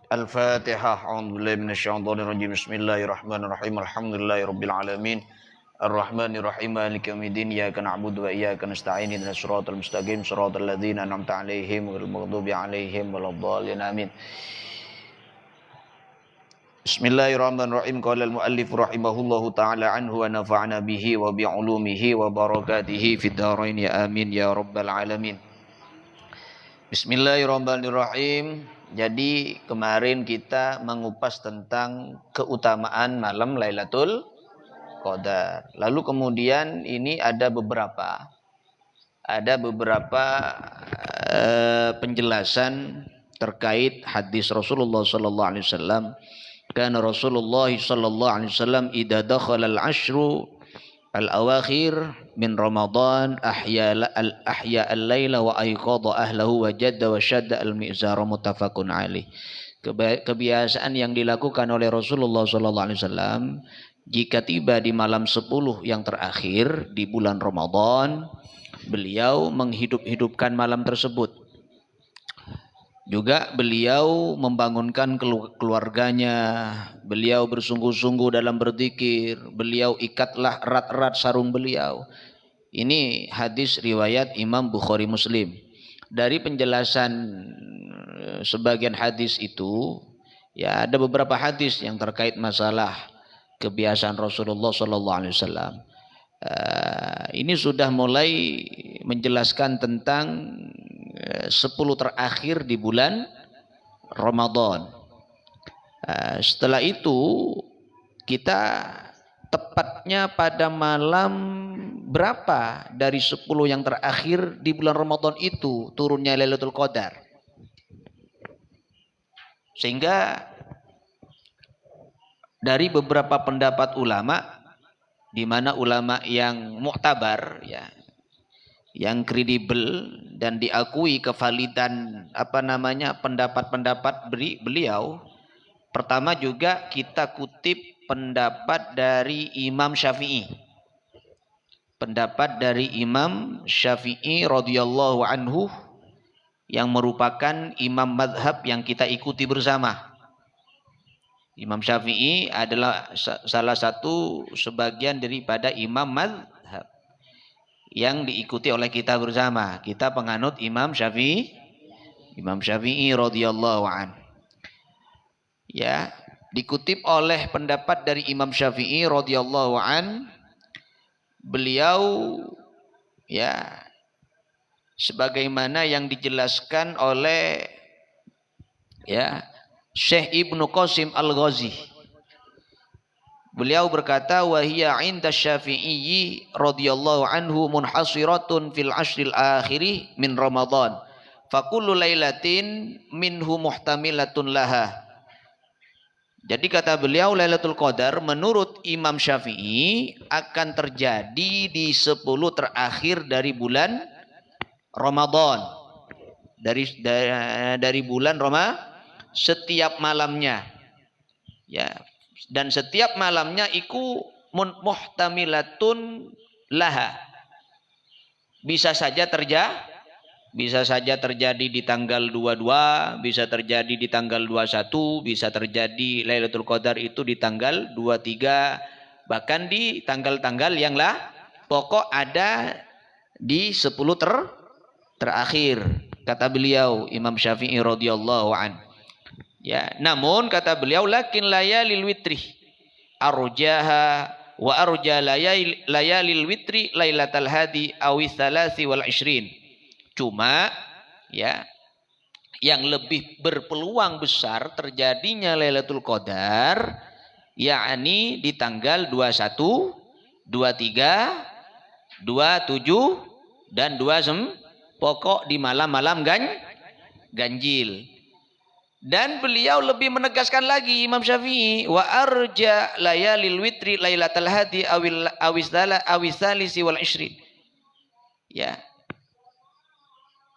Al-Fatihah. A'udzubillahi minasyaitonir rajim. Bismillahirrahmanirrahim. Alhamdulillahirabbil alamin. Ar-Rahmanirrahim. Maliki yaumiddin. Iyyaka na'budu wa iyyaka nasta'in. Ihdinas siratal mustaqim. Shiratal ladzina an'amta 'alaihim ghairil maghdubi 'alaihim waladdallin. Amin. Bismillahirrahmanirrahim. Qala al-muallif rahimahullahu ta'ala anhu wa nafa'ana bihi wa bi'ulumihi wa barakatihi fid dharain ya amin ya rabbal alamin. Bismillahirrahmanirrahim. Jadi kemarin kita mengupas tentang keutamaan malam Lailatul Qadar. Lalu kemudian ini ada beberapa penjelasan terkait hadis Rasulullah sallallahu alaihi wasallam. Kana Rasulullah sallallahu alaihi wasallam idza dakhala al-ashru al-awakhir min Ramadan ahya al-laila wa ayqadha ahlahu wa jadda wa shadda al-mi'zara muttafaqun alaih. Kebiasaan yang dilakukan oleh Rasulullah sallallahu alaihi wasallam jika tiba di malam 10 yang terakhir di bulan Ramadan, beliau menghidup-hidupkan malam tersebut. Juga beliau membangunkan keluarganya, beliau bersungguh-sungguh dalam berzikir, beliau ikatlah erat-erat sarung beliau. Ini hadis riwayat Imam Bukhari Muslim. Dari penjelasan sebagian hadis itu, ya ada beberapa hadis yang terkait masalah kebiasaan Rasulullah SAW. Ini sudah mulai menjelaskan tentang 10 terakhir di bulan Ramadan. Setelah itu kita tepatnya pada malam berapa dari 10 yang terakhir di bulan Ramadan itu turunnya Lailatul Qadar. Sehingga dari beberapa pendapat ulama, di mana ulama yang muktabar, ya, yang kredibel dan diakui kevalidan pendapat-pendapat beliau. Pertama juga kita kutip pendapat dari Imam Syafi'i. Pendapat dari Imam Syafi'i radhiyallahu anhu yang merupakan imam madhab yang kita ikuti bersama. Imam Syafi'i adalah salah satu sebagian daripada imam madhab yang diikuti oleh kita bersama. Kita penganut Imam Syafi'i radhiyallahu an. Ya, dikutip oleh pendapat dari Imam Syafi'i radhiyallahu an, beliau ya sebagaimana yang dijelaskan oleh ya Syekh Ibnu Qasim Al-Ghazi. Beliau berkata, wa hiya 'inda Syafi'i radhiyallahu anhu munhasiratun fil ashril akhiri min Ramadan. Fa kullu lailatin minhu muhtamilatun laha. Jadi kata beliau, Lailatul Qadar menurut Imam Syafi'i akan terjadi di 10 terakhir dari bulan Ramadan. Dari bulan Ramadan setiap malamnya. Ya. Dan setiap malamnya iku muhtamilatun laha. Bisa saja terjadi di tanggal 22, bisa terjadi di tanggal 21, bisa terjadi Lailatul Qadar itu di tanggal 23, bahkan di tanggal-tanggal yang pokok ada di 10 terakhir, kata beliau Imam Syafi'i radhiyallahu an. Ya, namun kata beliau lakin layalil witri arjaha wa arja layalil witri lailatal hadi awis tsalasi wal 20. Cuma ya yang lebih berpeluang besar terjadinya Lailatul Qadar yakni di tanggal 21, 23, 27 dan 29, pokok di malam-malam ganjil. Dan beliau lebih menegaskan lagi Imam Syafi'i, wa arja layalil witri lailatal hadi awis tsalisi wal 20. Ya.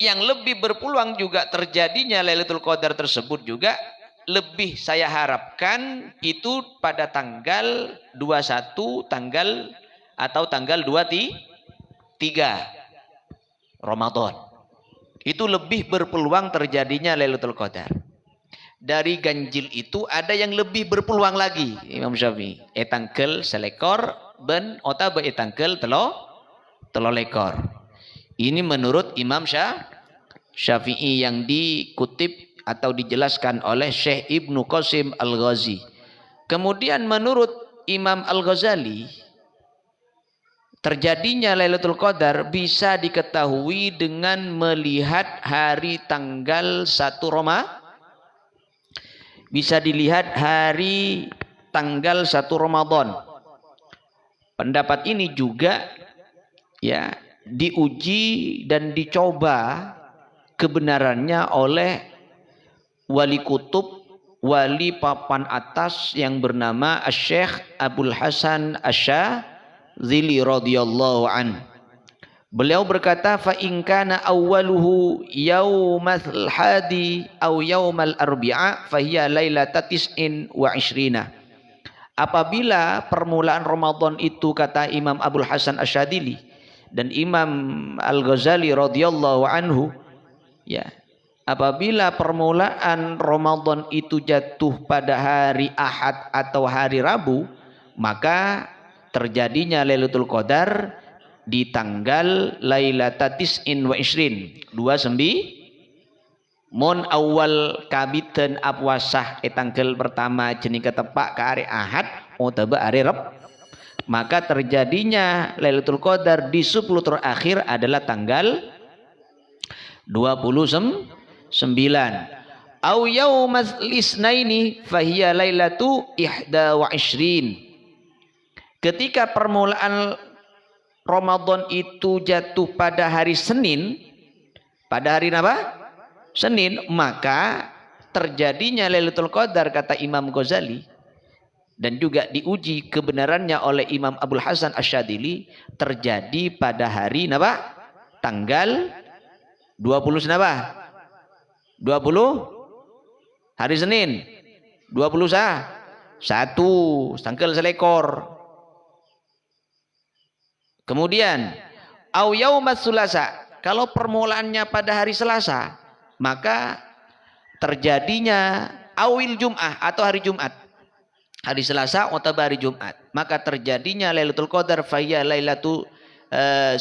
Yang lebih berpeluang juga terjadinya Lailatul Qadar tersebut juga lebih saya harapkan itu pada tanggal 21 tanggal 23 Ramadan. Itu lebih berpeluang terjadinya Lailatul Qadar. dari ganjil itu ada yang lebih berpeluang lagi. Imam Syafi'i. Etangkel selekor ben otabe etangkel telo lekor. Ini menurut Imam Syafi'i yang dikutip atau dijelaskan oleh Syekh Ibnu Qasim Al-Ghazi. Kemudian menurut Imam Al-Ghazali, terjadinya Lailatul Qadar bisa diketahui dengan melihat hari tanggal 1 Ramadan. Bisa dilihat hari tanggal 1 Ramadan. Pendapat ini juga ya diuji dan dicoba kebenarannya oleh wali kutub, wali papan atas yang bernama Asy-Syaikh Abdul Hasan Asy-Syadzili radhiyallahu an. Beliau berkata, fa in kana awwaluhu yaumal hadi aw yaumal arbi'a fa hiya lailata tis'in wa ishrina. Apabila permulaan Ramadan itu, kata Imam Abdul Hasan Asy-Syadzili dan Imam Al-Ghazali radhiyallahu anhu, ya, apabila permulaan Ramadan itu jatuh pada hari Ahad atau hari Rabu, maka terjadinya Lailatul Qadar di tanggal Lailata Tis'in wa Ishrin 29 mon awal kabiten apwasah tanggal pertama jenis ketepak ke hari Ahad utawa hari Rab, maka terjadinya Lailatul Qadar di 10 terakhir adalah tanggal 29. Au yaumal isnaini fahiya lailatu ihda wa ishrin. Ketika permulaan Ramadan itu jatuh pada hari Senin, pada hari apa? Senin, maka terjadinya Lailatul Qadar, kata Imam Ghazali, dan juga diuji kebenarannya oleh Imam Abdul Hasan Asy-Syadzili, terjadi pada hari apa? Tanggal 20 apa? 20 hari Senin. 21 tanggal selekor. Kemudian au yaumas sulasa, kalau permulaannya pada hari Selasa, maka terjadinya awil Jum'ah atau hari Jumat. Hari Selasa atau hari Jumat, maka terjadinya Lailatul Qadar faya lailatu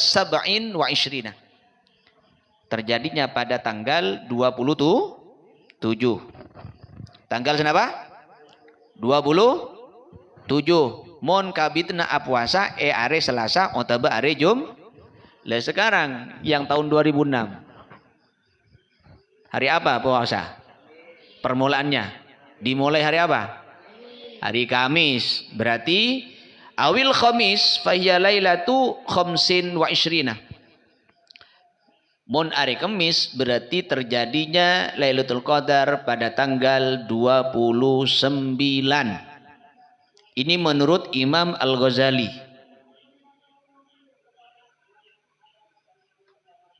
sab'in wa ishrina. Terjadinya pada tanggal 27. Tanggal kenapa? 27. Mon kabitna apuasa are Selasa atau are Jum. Lah sekarang yang tahun 2006. Hari apa puasa? Permulaannya dimulai hari apa? Hari Kamis. Berarti awil Khamis fahiya lailatu khamsin wa ishrina. Mon hari Kamis berarti terjadinya Lailatul Qadar pada tanggal 29. Ini menurut Imam Al-Ghazali.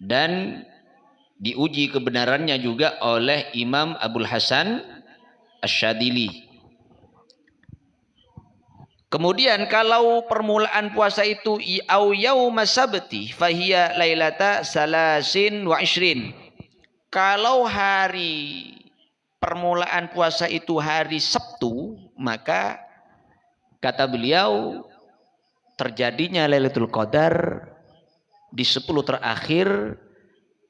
Dan diuji kebenarannya juga oleh Imam Abdul Hasan Asy-Syadzili. Kemudian kalau permulaan puasa itu au yaumas sabti fahiya lailata salasin wa ishrin. Kalau hari permulaan puasa itu hari Sabtu, maka kata beliau terjadinya Lailatul Qadar di 10 terakhir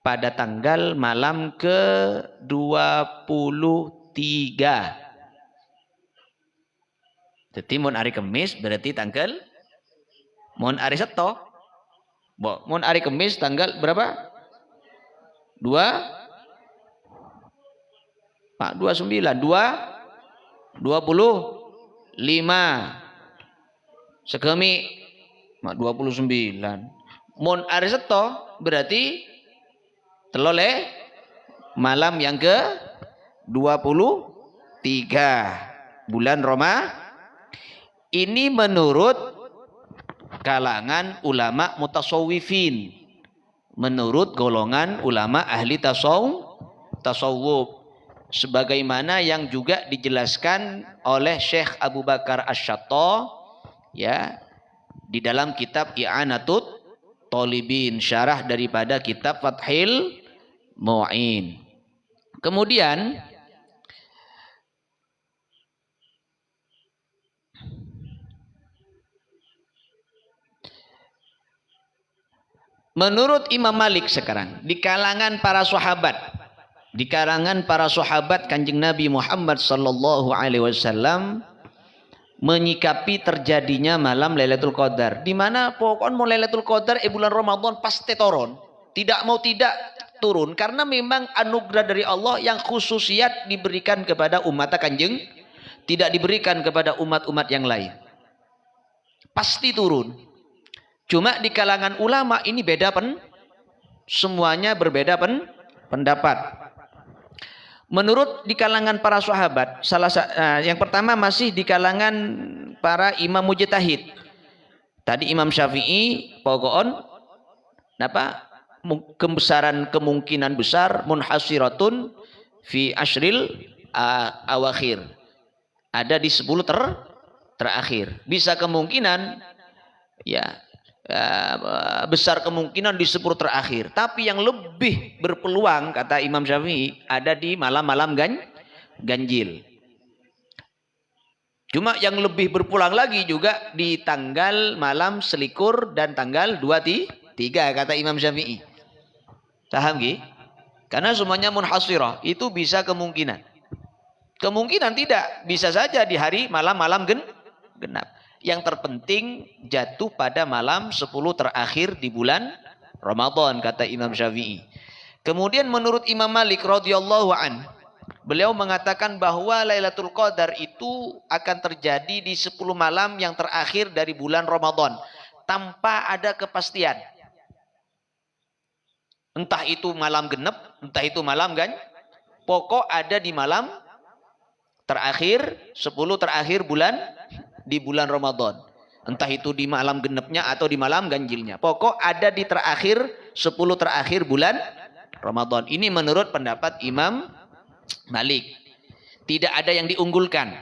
pada tanggal malam ke-23. Jadi mun hari Kamis berarti tanggal mun hari Seto. Mun hari Kamis tanggal berapa? 29 25 segemi 29. Mun hari Seto berarti telole malam yang ke 23 bulan Roma. Ini menurut kalangan ulama mutasawwifin, menurut golongan ulama ahli tasawuf, sebagaimana yang juga dijelaskan oleh Syekh Abu Bakar Asy-Syatta ya di dalam kitab I'anatut Thalibin, syarah daripada kitab Fathil Mu'in. Kemudian Menurut Imam Malik sekarang, di kalangan para sahabat, Kanjeng Nabi Muhammad sallallahu alaihi wasallam menyikapi terjadinya malam Lailatul Qadar, di mana pokoknya mau Lailatul Qadar bulan Ramadan pasti turun, tidak mau tidak turun, karena memang anugerah dari Allah yang khususiat diberikan kepada umat Kanjeng, tidak diberikan kepada umat-umat yang lain. Pasti turun. Cuma di kalangan ulama ini beda semuanya berbeda pendapat. Menurut di kalangan para sahabat, yang pertama masih di kalangan para imam mujtahid. Tadi Imam Syafi'i pokokon apa? Kebesaran kemungkinan besar munhasiratun fi ashril awakhir. Ada di 10 terakhir. Bisa kemungkinan ya besar kemungkinan di 10 terakhir, tapi yang lebih berpeluang kata Imam Syafi'i ada di malam-malam ganjil. Cuma yang lebih berpulang lagi juga di tanggal malam selikur dan tanggal 23 kata Imam Syafi'i. Paham nggih? Karena semuanya munhasirah, itu bisa kemungkinan. Kemungkinan tidak, bisa saja di hari malam-malam genap. Yang terpenting jatuh pada malam 10 terakhir di bulan Ramadan kata Imam Syafi'i. Kemudian menurut Imam Malik radhiyallahu an, beliau mengatakan bahwa Lailatul Qadar itu akan terjadi di 10 malam yang terakhir dari bulan Ramadan tanpa ada kepastian. Entah itu malam genep, entah itu malam pokok ada di malam terakhir 10 terakhir di bulan Ramadan. Entah itu di malam genepnya atau di malam ganjilnya. Pokok ada di terakhir 10 terakhir bulan Ramadan. Ini menurut pendapat Imam Malik. Tidak ada yang diunggulkan.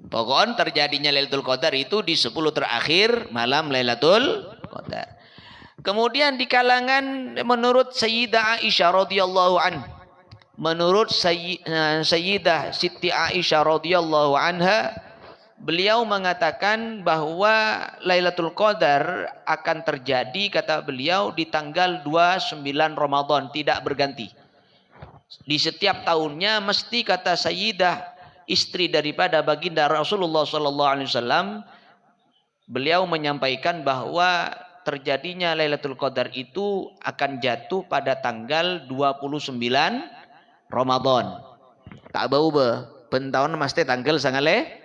Pokoknya terjadinya Lailatul Qadar itu di 10 terakhir malam Lailatul Qadar. Kemudian di kalangan menurut Sayyidah Aisyah radhiyallahu an, menurut Sayyidah Siti Aisyah radhiyallahu anha, beliau mengatakan bahwa Lailatul Qadar akan terjadi kata beliau di tanggal 29 Ramadan, tidak berganti. Di setiap tahunnya mesti kata Sayyidah istri daripada baginda Rasulullah sallallahu alaihi wasallam, beliau menyampaikan bahwa terjadinya Lailatul Qadar itu akan jatuh pada tanggal 29 Ramadan. Tak bau be, pentahun mesti tanggal sangale.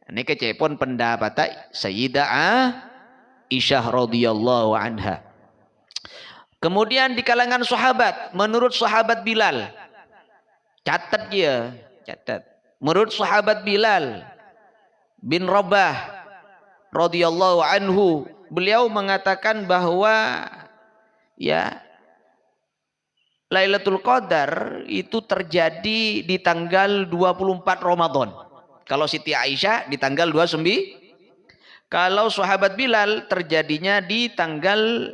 Ini kecepon pendapat Sayyidah Aisyah radhiyallahu anha. Kemudian di kalangan sahabat, menurut sahabat Bilal, catat dia, catat. Menurut sahabat Bilal bin Rabah radhiyallahu anhu, beliau mengatakan bahwa ya Lailatul Qadar itu terjadi di tanggal 24 Ramadan. Kalau Siti Aisyah di tanggal 29. Kalau sahabat Bilal terjadinya di tanggal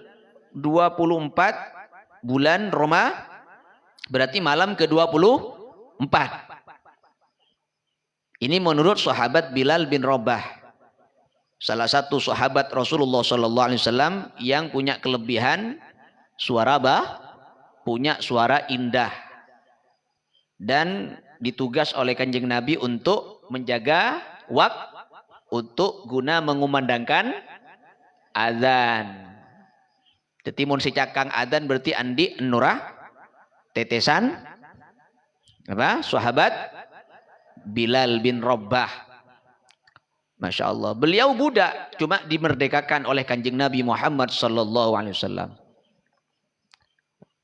24 bulan Roma, berarti malam ke-24. Ini menurut sahabat Bilal bin Rabah, salah satu sahabat Rasulullah sallallahu alaihi wasallam yang punya kelebihan suara punya suara indah dan ditugas oleh Kanjeng Nabi untuk menjaga untuk guna mengumandangkan azan. Jadi mun si cakang adzan berarti andi nurah tetesan apa? Sahabat Bilal bin Rabah. Masya Allah. Beliau budak, cuma dimerdekakan oleh Kanjeng Nabi Muhammad sallallahu alaihi wasallam.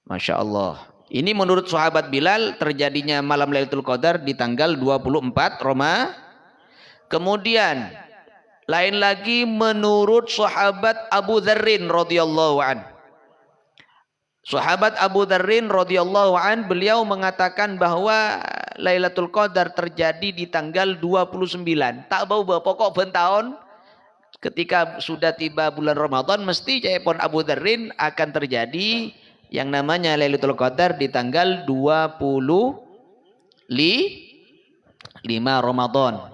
Masya Allah. Ini menurut sahabat Bilal terjadinya malam Lailatul Qadar di tanggal 24 Roma. Kemudian lain lagi menurut sahabat Abu Dzarrin radhiyallahu an. Sahabat Abu Dzarrin radhiyallahu an, beliau mengatakan bahwa Lailatul Qadar terjadi di tanggal 29. Tak bau pokok bentahun ketika sudah tiba bulan Ramadan mesti cepon Abu Dzarrin akan terjadi yang namanya Lailatul Qadar di tanggal 25 Ramadan.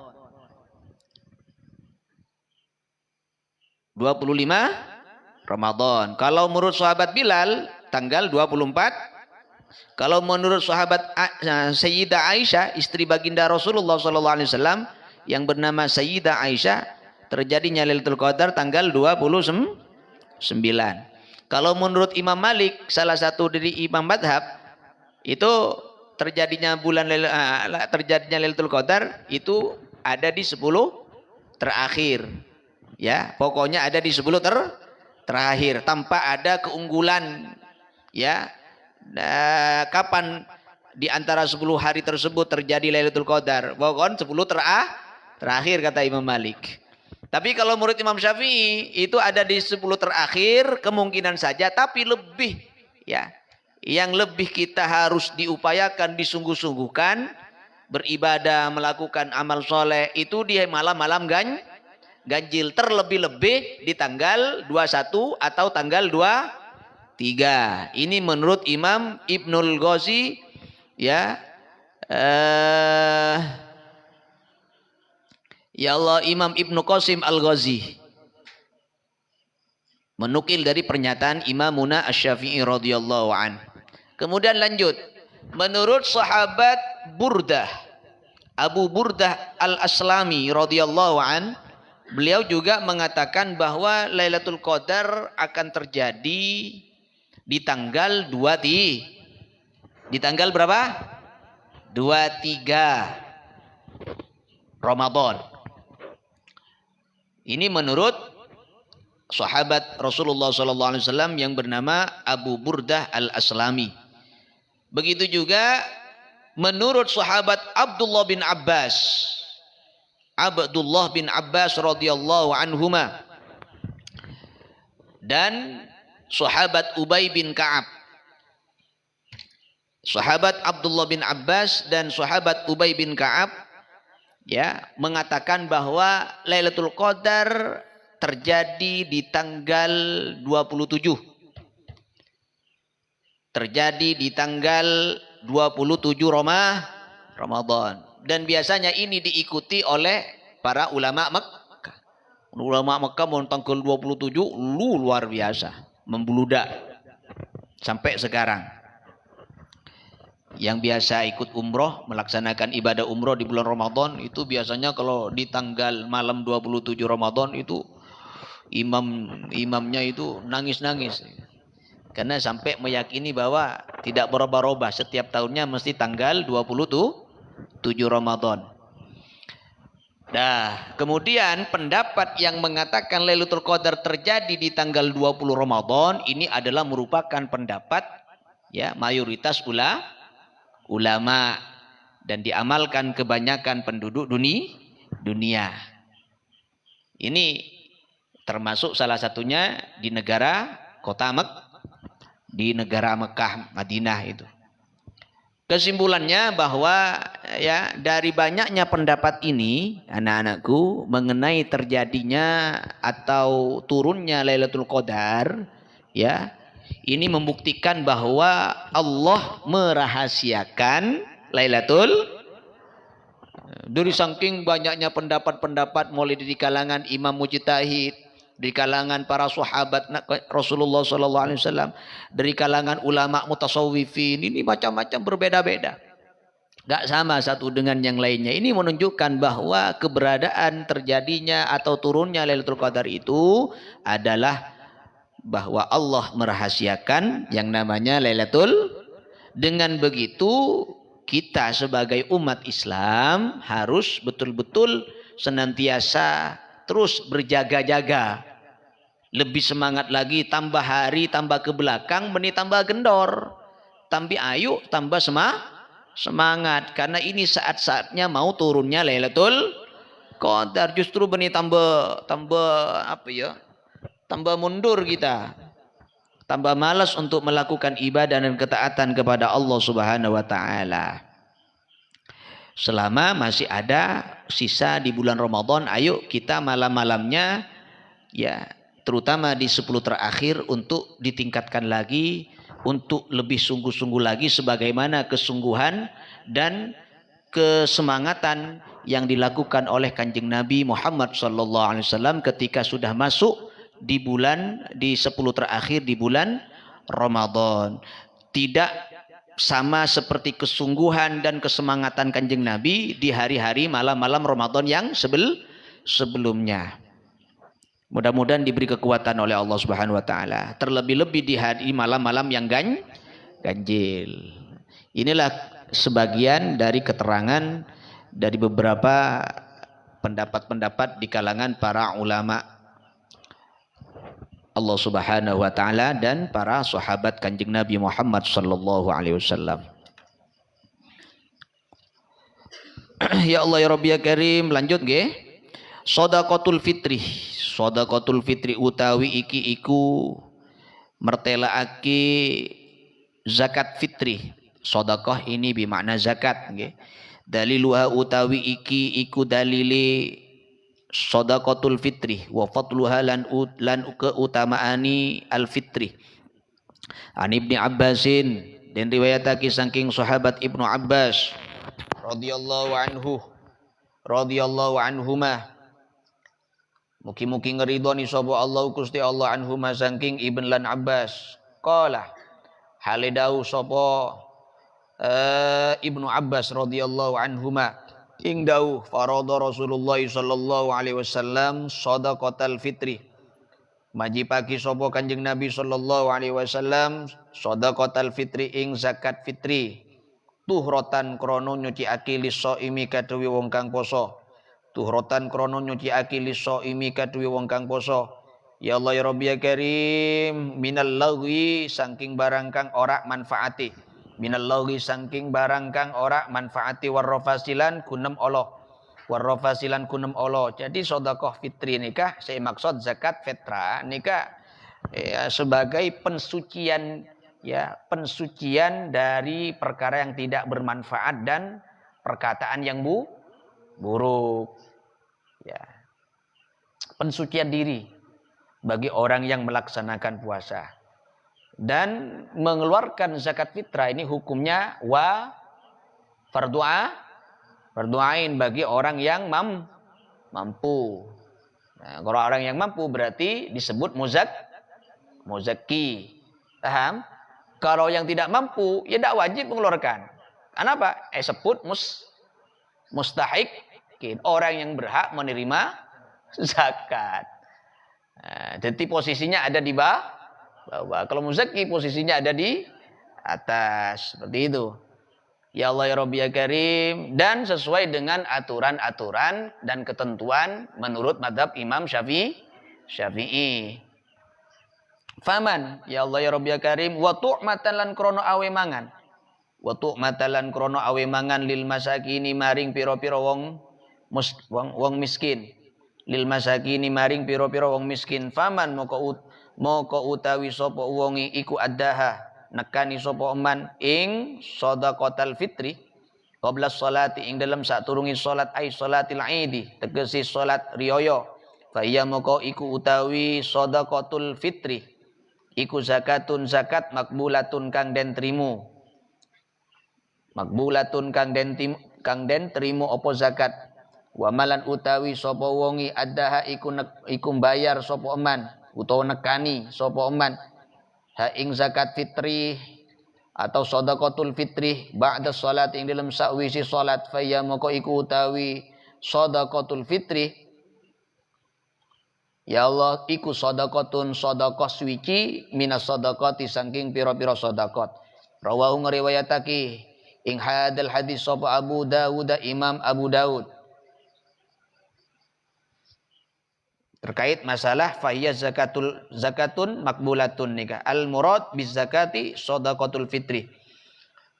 25 Ramadan. Kalau menurut sahabat Bilal tanggal 24. Kalau menurut sahabat Sayyidah Aisyah, istri baginda Rasulullah SAW yang bernama Sayyidah Aisyah, terjadinya Lailatul Qadar tanggal 29. Kalau menurut Imam Malik, salah satu dari imam madhab, itu terjadinya Lailatul Qadar itu ada di 10 terakhir. Ya, pokoknya ada di 10 terakhir tanpa ada keunggulan. Ya, kapan di antara 10 hari tersebut terjadi Lailatul Qadar? Pokoknya 10 terakhir kata Imam Malik. Tapi kalau menurut Imam Syafi'i itu ada di 10 terakhir kemungkinan saja, tapi lebih ya. Yang lebih kita harus diupayakan, disungguh-sungguhkan beribadah, melakukan amal soleh itu di malam-malam ganjil, terlebih-lebih di tanggal 21 atau tanggal 23. Ini menurut Imam Ibnul Ghazi ya. Ya Allah, Imam Ibnu Qasim Al-Ghazi menukil dari pernyataan Imamuna Asy-Syafi'i radhiyallahu an. Kemudian lanjut, menurut sahabat Burdah, Abu Burdah Al-Aslami radhiyallahu an, beliau juga mengatakan bahwa Lailatul Qadar akan terjadi di tanggal 23. Di tanggal berapa? 23 Ramadan. Ini menurut sahabat Rasulullah SAW yang bernama Abu Burdah Al-Aslami. Begitu juga menurut sahabat Abdullah bin Abbas. Abdullah bin Abbas radhiyallahu anhuma dan sahabat Ubay bin Ka'ab. Sahabat Abdullah bin Abbas dan sahabat Ubay bin Ka'ab ya mengatakan bahwa Lailatul Qadar terjadi di tanggal 27. Terjadi di tanggal 27 Ramadan. Dan biasanya ini diikuti oleh para ulama Mekah. Ulama Mekah mau tanggal 27 luar biasa, membludak sampai sekarang. Yang biasa ikut umroh, melaksanakan ibadah umroh di bulan Ramadan itu biasanya kalau di tanggal malam 27 Ramadan itu imamnya itu nangis-nangis. Karena sampai meyakini bahwa tidak berubah-ubah, setiap tahunnya mesti tanggal 27 Ramadan. Nah, kemudian pendapat yang mengatakan Lailatul Qadar terjadi di tanggal 20 Ramadan ini adalah merupakan pendapat ya mayoritas ulama dan diamalkan kebanyakan penduduk dunia. Ini termasuk salah satunya di negara di negara Mekah, Madinah itu. Kesimpulannya bahwa ya dari banyaknya pendapat ini anak-anakku mengenai terjadinya atau turunnya Lailatul Qadar ya, ini membuktikan bahwa Allah merahasiakan Lailatul. Dari saking banyaknya pendapat-pendapat mulai dari kalangan imam mujtahid, dari kalangan para sahabat Rasulullah SAW, dari kalangan ulama mutasawwifin, ini macam-macam berbeda-beda. Gak sama satu dengan yang lainnya. Ini menunjukkan bahwa keberadaan terjadinya atau turunnya Lailatul Qadar itu adalah bahwa Allah merahasiakan yang namanya Lailatul. Dengan begitu kita sebagai umat Islam harus betul-betul senantiasa terus berjaga-jaga. Lebih semangat lagi, tambah hari tambah ke belakang benih tambah gendor, tambah ayu tambah semangat, karena ini saat-saatnya mau turunnya Lailatul Qadar. Justru benih tambah apa ya, tambah mundur kita, tambah malas untuk melakukan ibadah dan ketaatan kepada Allah Subhanahu wa taala. Selama masih ada sisa di bulan Ramadan, ayo kita malam-malamnya ya, terutama di 10 terakhir untuk ditingkatkan lagi, untuk lebih sungguh-sungguh lagi sebagaimana kesungguhan dan kesemangatan yang dilakukan oleh Kanjeng Nabi Muhammad SAW ketika sudah masuk di 10 terakhir di bulan Ramadan. Tidak sama seperti kesungguhan dan kesemangatan Kanjeng Nabi di hari-hari malam-malam Ramadan yang sebelumnya. Mudah-mudahan diberi kekuatan oleh Allah Subhanahu wa taala. Terlebih-lebih di hari malam-malam yang ganjil. Inilah sebagian dari keterangan dari beberapa pendapat-pendapat di kalangan para ulama Allah Subhanahu wa taala dan para sahabat Kanjeng Nabi Muhammad sallallahu alaihi wasallam. Ya Allah ya Rabbi ya Karim, lanjut nggih. Shadaqatul fitri. Shadaqatul fitri utawi iki iku mertelaake zakat fitri. Sedekah ini bermakna zakat nggih. Daliluha utawi iki iku dalile shadaqatul fitri wa fadluha lan keutamaani al fitri. An Ibnu Abbasin dan riwayatake saking sahabat Ibnu Abbas radhiyallahu anhuma. Mugi-mugi ngeridhoni sapa Allah Gusti Allah anhuma saking Ibn lan Abbas. Qala hale dawuh sapa Ibnu Abbas radhiyallahu anhuma ing dawuh farada Rasulullah sallallahu alaihi wasallam shadaqatal fitri. Majibake sapa Kanjeng Nabi sallallahu alaihi wasallam shadaqatal fitri ing zakat fitri. Tuhratan krana nyuciake lisaimi kaduwe wong kang poso. Tuhratan krono nyuci akili soimi kaduwe wong kang poso. Ya Allah ya Rabbi ya Karim, minal lagwi saking barang kang ora manfaati. Minal lagwi saking barang kang ora manfaati warrafasilan kunem Allah. Warrafasilan kunem Allah. Jadi sedekah fitri nikah saya maksud zakat fitrah nikah sebagai pensucian pensucian dari perkara yang tidak bermanfaat dan perkataan yang buruk. Ya. Pensucian diri bagi orang yang melaksanakan puasa. Dan mengeluarkan zakat fitrah ini hukumnya fardu ain bagi orang yang mampu. Nah, kalau orang yang mampu berarti disebut muzakki. Paham? Kalau yang tidak mampu ya tidak wajib mengeluarkan. Kenapa? Sebut mustahik. Orang yang berhak menerima zakat. Nah, jadi posisinya ada di bawah. Kalau muzaki posisinya ada di atas. Seperti itu. Ya Allah ya Rabbi ya Karim. Dan sesuai dengan aturan-aturan dan ketentuan menurut madhab Imam Syafi'i. Faman. Ya Allah ya Rabbi ya Karim. Wa tu'matan lan krono awe mangan. Wa tu'matan krono awe mangan lil masakini maring piro-piro wong miskin. Lil masakini maring piro-piro wong miskin. Faman moko utawi sapa wonge iku addaha nekani sapa eman ing shadaqatal fitri qabla sholati ing dalam saturungi salat ai salatil idi tegese salat riyaya. Fa iya moko iku utawi shadaqatul fitri iku zakatun zakat makbulatun kang den trimo. Makbulatun kang den trimo apa zakat. Wa malan utawi sapa wongi addaha iku bayar sapa eman utawa nekani sapa eman ha ing zakat fitri atau shadaqatul fitri ba'da salat ing dalam sawisi salat fa ya moko iku utawi shadaqatul fitri ya Allah iku shadaqatun shadaqah suci minas shadaqati saking pira-pira shadaqat. Rawahu ngriwayatake ing hadal hadis sapa Abu Dawud Imam Abu Dawud terkait masalah fahiyya zakatun makbulatun nikah. Al murad biz zakati shadaqatul fitri.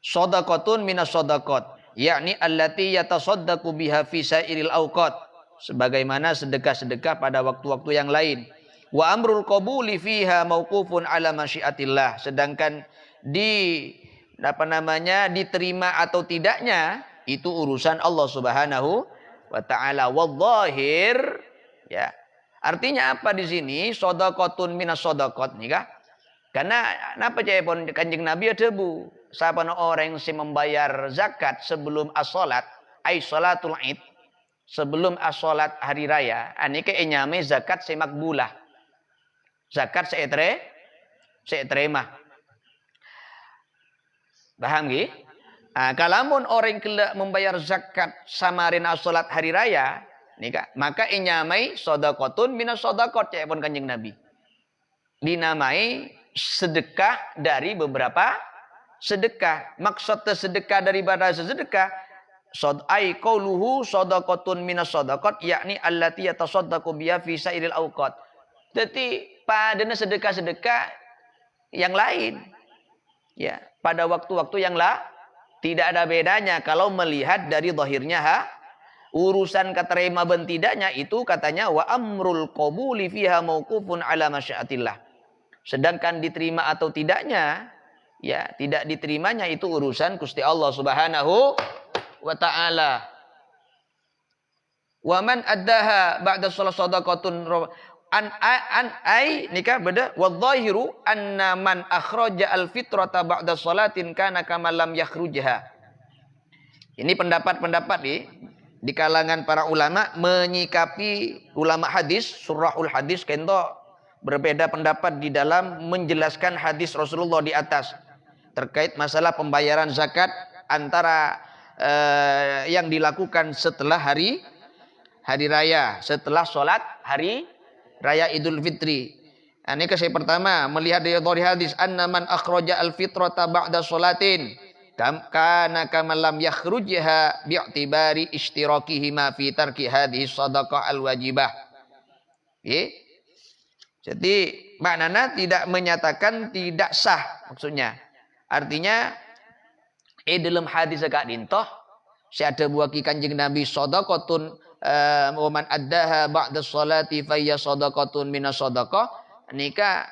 Shadaqatun minas shadaqat, yakni allati yatasaddaqu biha fi sairil awqat, sebagaimana sedekah-sedekah pada waktu-waktu yang lain. Wa amrul qabuli fiha mauqufun ala masyiatillah, sedangkan diterima atau tidaknya itu urusan Allah Subhanahu wa taala. Wadzahir ya. Artinya apa di sini? Shadaqatun minas shadaqat nikah. Karena napa pun Kanjeng Nabi ada bu. Siapa orang yang membayar zakat sebelum as-salat, ai salatul id, sebelum as-salat hari raya, anike enyame zakat semakbulah. zakat seetrema. Paham nggih? Kalamun orang kelak membayar zakat samarina salat hari raya, nika, maka inyamai sedekatun minas sedekot ya pun Kanjeng Nabi. Dinamai sedekah dari beberapa sedekah. Maksud sedekah daripada sedekah ai qauluhu sadaqatun minas sadaqat yakni allati yatasaddaqu biha fi sairil awqat. Jadi padana sedekah-sedekah yang lain. Ya, pada waktu-waktu yang tidak ada bedanya kalau melihat dari zahirnya urusan keterima ben tidaknya itu katanya wa amrul qabuli fiha mauqufun ala masyiatillah. Sedangkan diterima atau tidaknya, ya, tidak diterimanya itu urusan Gusti Allah Subhanahu wa taala. Wa man addaha ba'da shalah sadaqatun nikah beda wa dhahiru anna man akhraja al fitrata ba'da shalatin kana kama lam yakhrujha. Ini pendapat-pendapat di kalangan para ulama menyikapi ulama hadis, surahul hadis kento berbeda pendapat di dalam menjelaskan hadis Rasulullah di atas terkait masalah pembayaran zakat antara yang dilakukan setelah hari raya, setelah sholat hari raya Idul Fitri. Ini yang pertama melihat dari hadis anna man akhraja al fitrata ba'da sholatin kana kama lam yakhrujha bi'tibari ishtirakihi ma fi tarki hadhihi shadaqah al wajibah. Jadi maknanya tidak menyatakan tidak sah maksudnya. Artinya dalam hadis zakat dintoh si ada buaki Kanjeng Nabi shadaqatun wa man addaha ba'da sholati fa hiya shadaqatun minas shadaqah. Nikah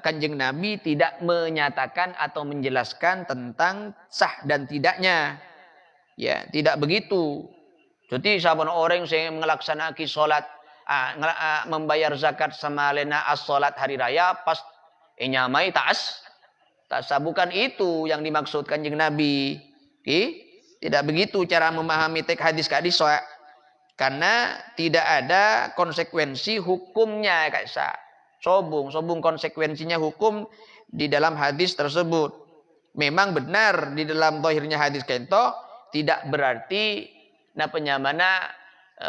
Kanjeng Nabi tidak menyatakan atau menjelaskan tentang sah dan tidaknya. Ya, tidak begitu. Jadi saban orang yang melaksanakan salat membayar zakat sama lena as-salat hari raya pas nyamai bukan itu yang dimaksud Kanjeng Nabi. Tidak begitu cara memahami teks hadis karena tidak ada konsekuensi hukumnya kaisa. Sobung konsekuensinya hukum di dalam hadis tersebut. Memang benar di dalam zahirnya hadis kento tidak berarti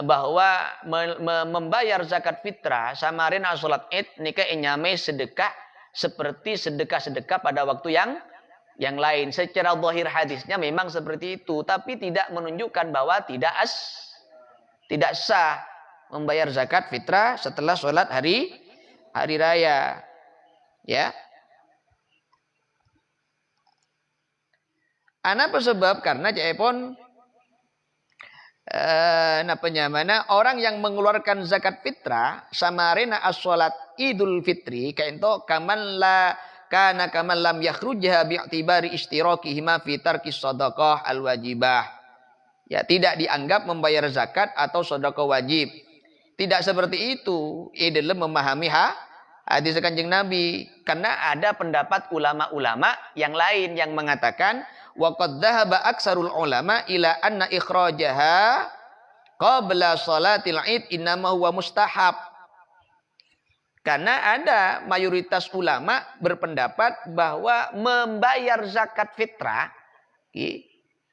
bahwa membayar zakat fitrah samarin salat Id nika nyame sedekah seperti sedekah-sedekah pada waktu yang lain. Secara zahir hadisnya memang seperti itu, tapi tidak menunjukkan bahwa tidak sah membayar zakat fitrah setelah sholat hari raya. Ya. Apa sebab? Karena jaipun orang yang mengeluarkan zakat fitrah samarina as-sholat Idul Fitri kaento kaman lam yakhrujha bi'tibari ishtirakihi ma fi tarki shadaqah al-wajibah. Ya, tidak dianggap membayar zakat atau sedekah wajib. Tidak seperti itu dalam memahami hadis Kanjeng Nabi, karena ada pendapat ulama-ulama yang lain yang mengatakan wa qad dhahaba aksarul ulama ila anna ikhrajaha qabla salatil Id innama huwa mustahab. Karena ada mayoritas ulama berpendapat bahwa membayar zakat fitrah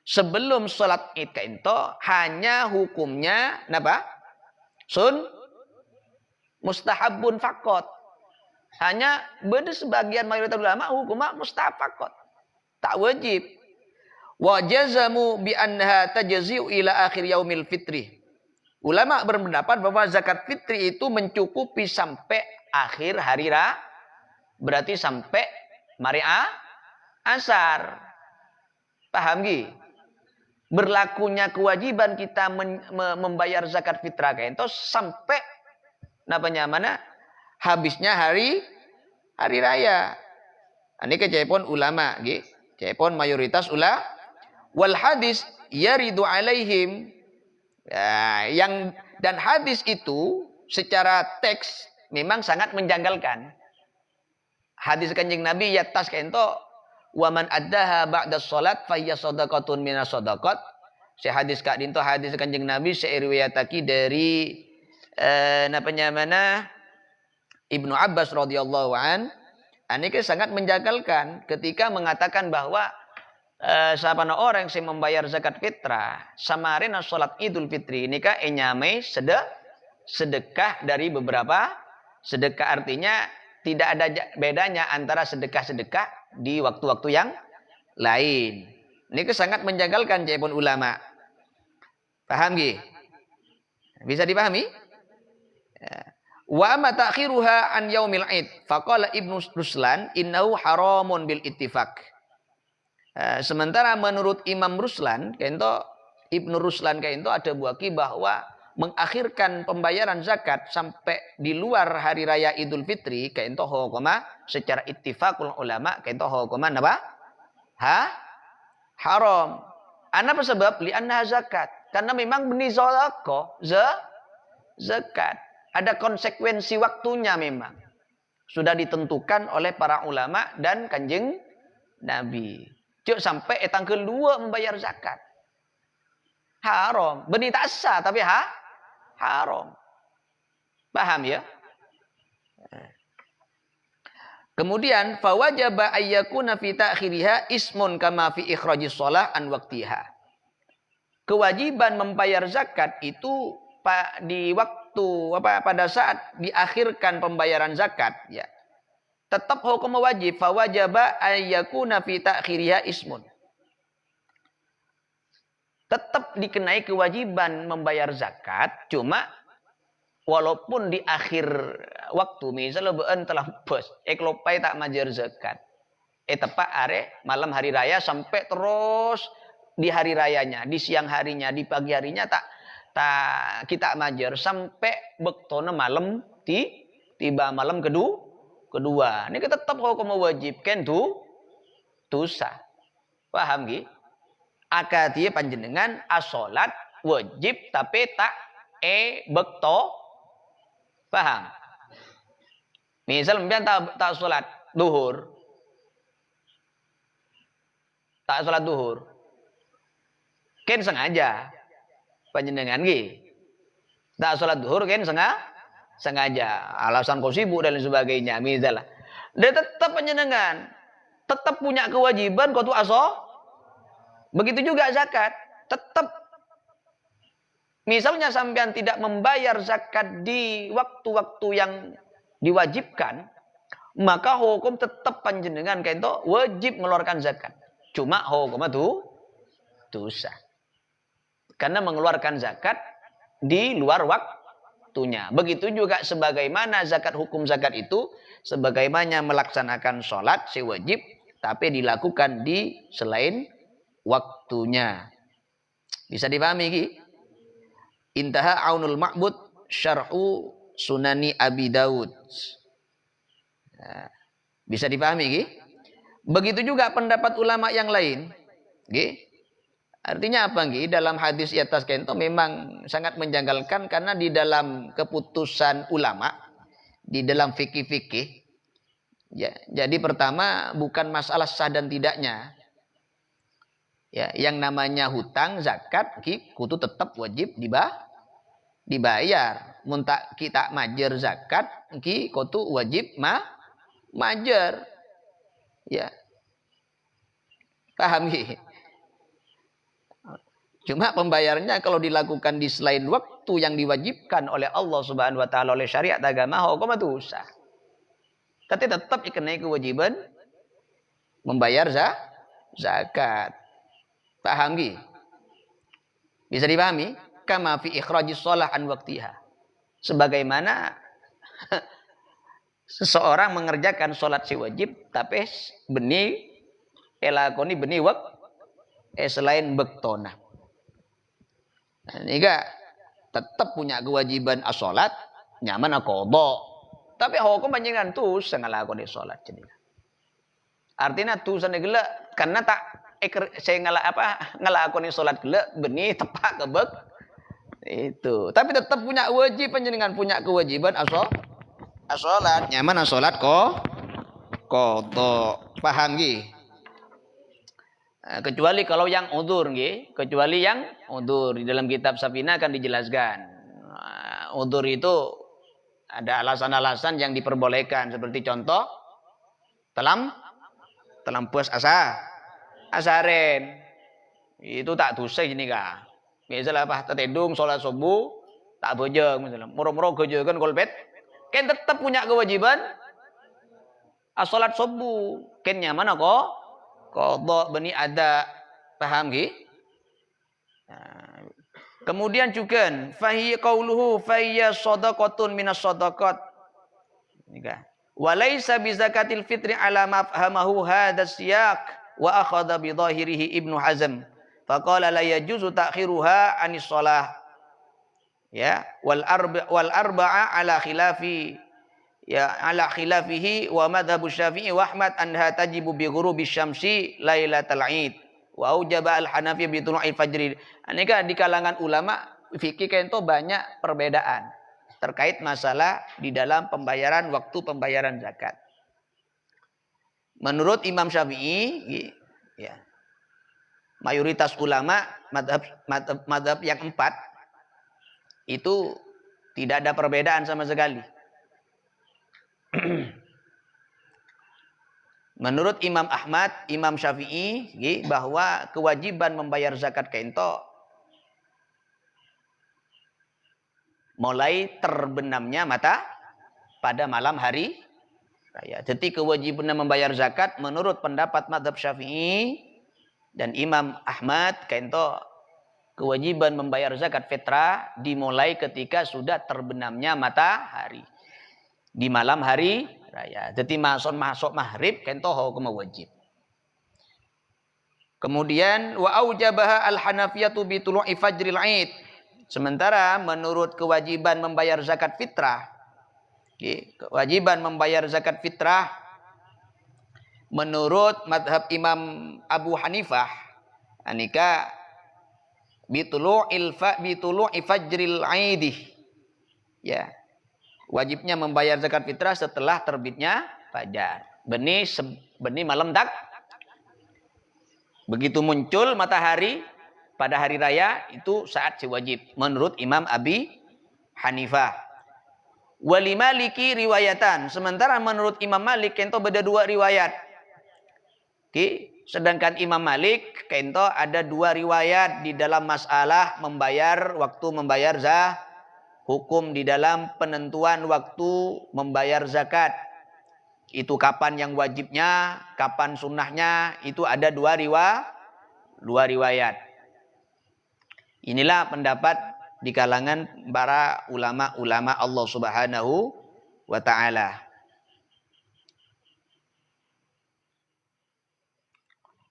sebelum sholat Id kaento hanya hukumnya mustahabun fakot. Hanya beda sebagian mayoritas ulama hukumnya mustahab fakot, tak wajib. Wa jazamu bi annaha tajzi'u ila akhir yaumil fitri. Ulama berpendapat bahwa zakat fitri itu mencukupi sampai akhir hari raya, berarti sampai mari asar. Paham gi? Berlakunya kewajiban kita membayar zakat fitrah itu sampai habisnya hari raya. Ini kecepon ulama, kecepon mayoritas wal hadis yaridu alaihim. Ya, dan hadis itu secara teks memang sangat menjanggalkan. Hadis Kanjeng Nabi ya tas kento wa man addaha ba'da shalat fa hiya shadaqatun minas shadaqat. Hadis kak dinto hadis Kanjeng Nabi seiriwayataki dari Ibnu Abbas radhiyallahu an ini sangat menjagalkan ketika mengatakan bahwa sabana orang yang membayar zakat fitrah samarena salat Idul Fitri ini nyamai sedekah dari beberapa sedekah, artinya tidak ada bedanya antara sedekah-sedekah di waktu-waktu yang lain. Ini sangat menjagalkan jaipun ulama. Paham nggih? Bisa dipahami? Wa ma ta'khiruha an yaumil id faqala Ibnu Ruslan innahu haramun bil ittifaq. Sementara menurut Imam Ruslan kento Ibnu Ruslan kento ada buaki bahwa mengakhirkan pembayaran zakat sampai di luar hari raya Idul Fitri kento hukuma secara ittifaqul ulama kento hukuma apa? Haram. Apa sebab? Li'anna zakat. Karena memang benih zakat. Ada konsekuensi waktunya memang. Sudah ditentukan oleh para ulama dan kanjeng Nabi. Cuk sampai etang kedua membayar zakat. Haram. Benih tak sah tapi haram. Paham ya? Kemudian fawajaba ayyakuna fi ta'khiriha ismun kama fi ikhrajis shalah an waqtiha. Kewajiban membayar zakat itu di waktu pada saat diakhirkan pembayaran zakat ya. Tetap hukum wajib fawajaba ayyakuna fi ta'khiriha ismun. Tetap dikenai kewajiban membayar zakat, cuma walaupun di akhir waktu misalnya beun telah bos eklopai tak majar zakat. Tepat are malam hari raya sampai terus di hari rayanya, di siang harinya, di pagi harinya tak kita majar sampai bektona malam tiba malam kedua. Ini kita tetap hukum wajibkan dosa. Paham nggih? Akadiyah panjenengan asolat wajib tapi tak bekto. Paham? Misal mbiyen tak salat duhur. Tak salat duhur. Ken sengaja panjenengan nggih. Tak salat duhur ken sengaja. Alasan kau sibuk dan lain sebagainya misalnya. Dia tetap panjenengan tetap punya kewajiban kau tu begitu juga zakat. Tetap misalnya sampean tidak membayar zakat di waktu-waktu yang diwajibkan, maka hukum tetap panjenengan kento wajib mengeluarkan zakat. Cuma hukum itu dosa. Karena mengeluarkan zakat di luar waktunya. Begitu juga sebagaimana zakat, hukum zakat itu sebagaimana melaksanakan sholat sewajib tapi dilakukan di selain waktunya. Bisa dipahami ki? Intaha Aunul Ma'bud syar'u Sunani Abi Daud. Nah, bisa dipahami ki? Begitu juga pendapat ulama yang lain. Ki? Artinya apa nggih? Dalam hadis di atas kento memang sangat menjanggalkan karena di dalam keputusan ulama, di dalam fikih-fikih, ya, jadi pertama bukan masalah sah dan tidaknya. Ya, yang namanya hutang, zakat, kudu tetap wajib dibayar. Muntak kita majer zakat, kudu wajib majer. Ya. Paham nggih? Cuma pembayarannya kalau dilakukan di selain waktu yang diwajibkan oleh Allah Subhanahu wa taala oleh syariat agama hukum itu sah. Tapi tetap dikenai kewajiban membayar zakat. Paham nggih? Bisa dipahami? Kama fi ikhrajis shalah an waqtiha. Sebagaimana seseorang mengerjakan salat si wajib tapi benih elakoni benih selain bektona. Ini tetap punya kewajiban as-salat nyaman qada. Tapi hukum panjenengan tuh ngalakoni salat jadi. Artinya tuh sanegela karena tak saya ngalakoni salat gela benih tepak kebek itu. Tapi tetap punya wajib panjenengan punya kewajiban as-salat nyaman as-salat qada. Paham nggih? Kecuali kalau yang udzur nggih, kecuali yang udzur di dalam kitab Safina akan dijelaskan. Udzur itu ada alasan-alasan yang diperbolehkan seperti contoh telampuas asaren. Itu tak dosa gini kah. Misalnya apa tetedung sholat subuh tak bojeng misalnya. Moro-moro gojegan kolbet. Kan tetap punya kewajiban sholat subuh. Kan nyaman kok. Qadha bani ada. Paham ki? Nah, kemudian juga fahiya qauluhu fahiya shadaqatun minas shadaqat. Nikah. Walaysa bi zakatil fitri ala mafhamahu hadas siyaq wa akhadha bi dhahirihi Ibnu Hazm. Faqala la yajuzu ta'khiruha anis shalah. Ya, wal arba'a ala khilafi ya ala khilafihi wa madhhabu Syafi'i wa Ahmad anha tajibu bi ghurubi syamsi lailatal Id wa aujaba al Hanafi bi tulu'il fajri. Ini kan di kalangan ulama fikih kan itu banyak perbedaan terkait masalah di dalam pembayaran waktu pembayaran zakat. Menurut Imam Syafi'i ya, mayoritas ulama madhab yang 4 itu tidak ada perbedaan sama sekali. Menurut Imam Ahmad, Imam Syafi'i bahwa kewajiban membayar zakat kento mulai terbenamnya mata pada malam hari raya. Jadi kewajiban membayar zakat menurut pendapat madhab Syafi'i dan Imam Ahmad kento kewajiban membayar zakat fitrah dimulai ketika sudah terbenamnya matahari di malam hari raya. Jadi masuk maghrib kento hukum wajib. Kemudian wa aujabaha al-Hanafiyatu bi tulu'i fajril 'id. Sementara menurut kewajiban membayar zakat fitrah, kewajiban membayar zakat fitrah menurut madhab Imam Abu Hanifah, anika bitulu'i fajril 'id. Ya. Wajibnya membayar zakat fitrah setelah terbitnya fajar. Benih malam begitu muncul matahari pada hari raya itu saat wajib menurut Imam Abi Hanifah. Wali Maliki riwayatan. Sementara menurut Imam Malik kento beda 2 riwayat. Sedangkan Imam Malik kento ada 2 riwayat di dalam masalah waktu membayar hukum di dalam penentuan waktu membayar zakat. Itu kapan yang wajibnya, kapan sunnahnya, itu ada 2 riwayat. Inilah pendapat di kalangan para ulama-ulama Allah Subhanahu wa taala.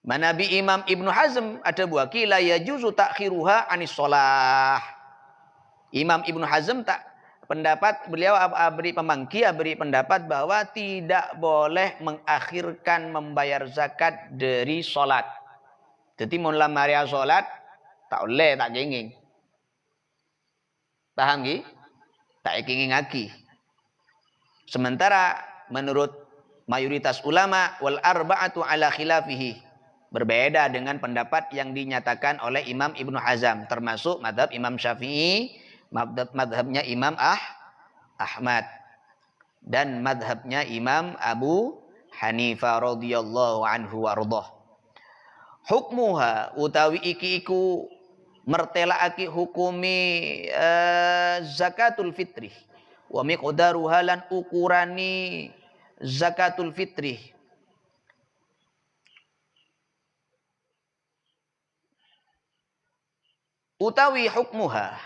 Manabi Imam Ibnu Hazm ada buakila yajuzu ta'khiruha anis shalah. Imam Ibnu Hazm beliau beri pendapat bahwa tidak boleh mengakhirkan membayar zakat dari salat. Jadi mun maria salat tak boleh tak kenging. Paham nggih? Tak kenging lagi. Sementara menurut mayoritas ulama wal arba'atu ala khilafihi, berbeda dengan pendapat yang dinyatakan oleh Imam Ibnu Hazm, termasuk madhab Imam Syafi'i, madhabnya Imam Ahmad, dan madhabnya Imam Abu Hanifah radhiyallahu anhu warḍah. Hukmuha utawi iki mertelaaki hukumi zakatul fitri wa miqdaruha lan ukurani zakatul fitri. Utawi hukmuha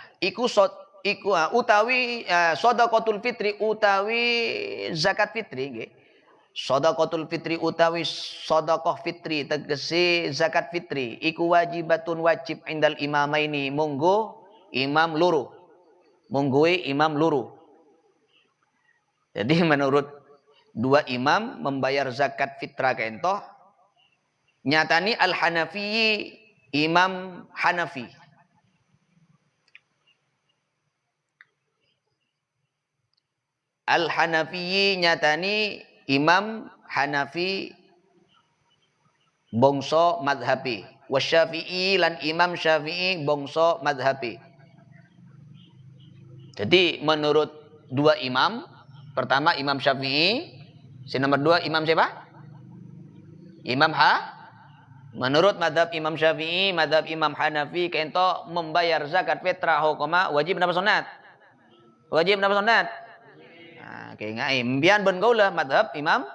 utawi shadaqatul fitri utawi zakat fitri nggih. Shadaqatul fitri utawi shadaqah fitri tegese zakat fitri iku wajibatun wajib indal imamaini monggo imam loro. Jadi menurut 2 imam membayar zakat fitrah kentoh nyatani al-Hanafi Imam Hanafi. Al-Hanafi nyatani Imam Hanafi bangsa madhabi. Wasyafi'i lan Imam Syafi'i bangsa madhabi. Jadi menurut dua imam. Pertama Imam Syafi'i, nomor dua Imam siapa? Imam Menurut madhab Imam Syafi'i, madhab Imam Hanafi, kento membayar zakat fitrah hukuma wajib napa sunat? Wajib napa sunat? Nah, kayak ngai. Mbian ben gaulah madhab Imam.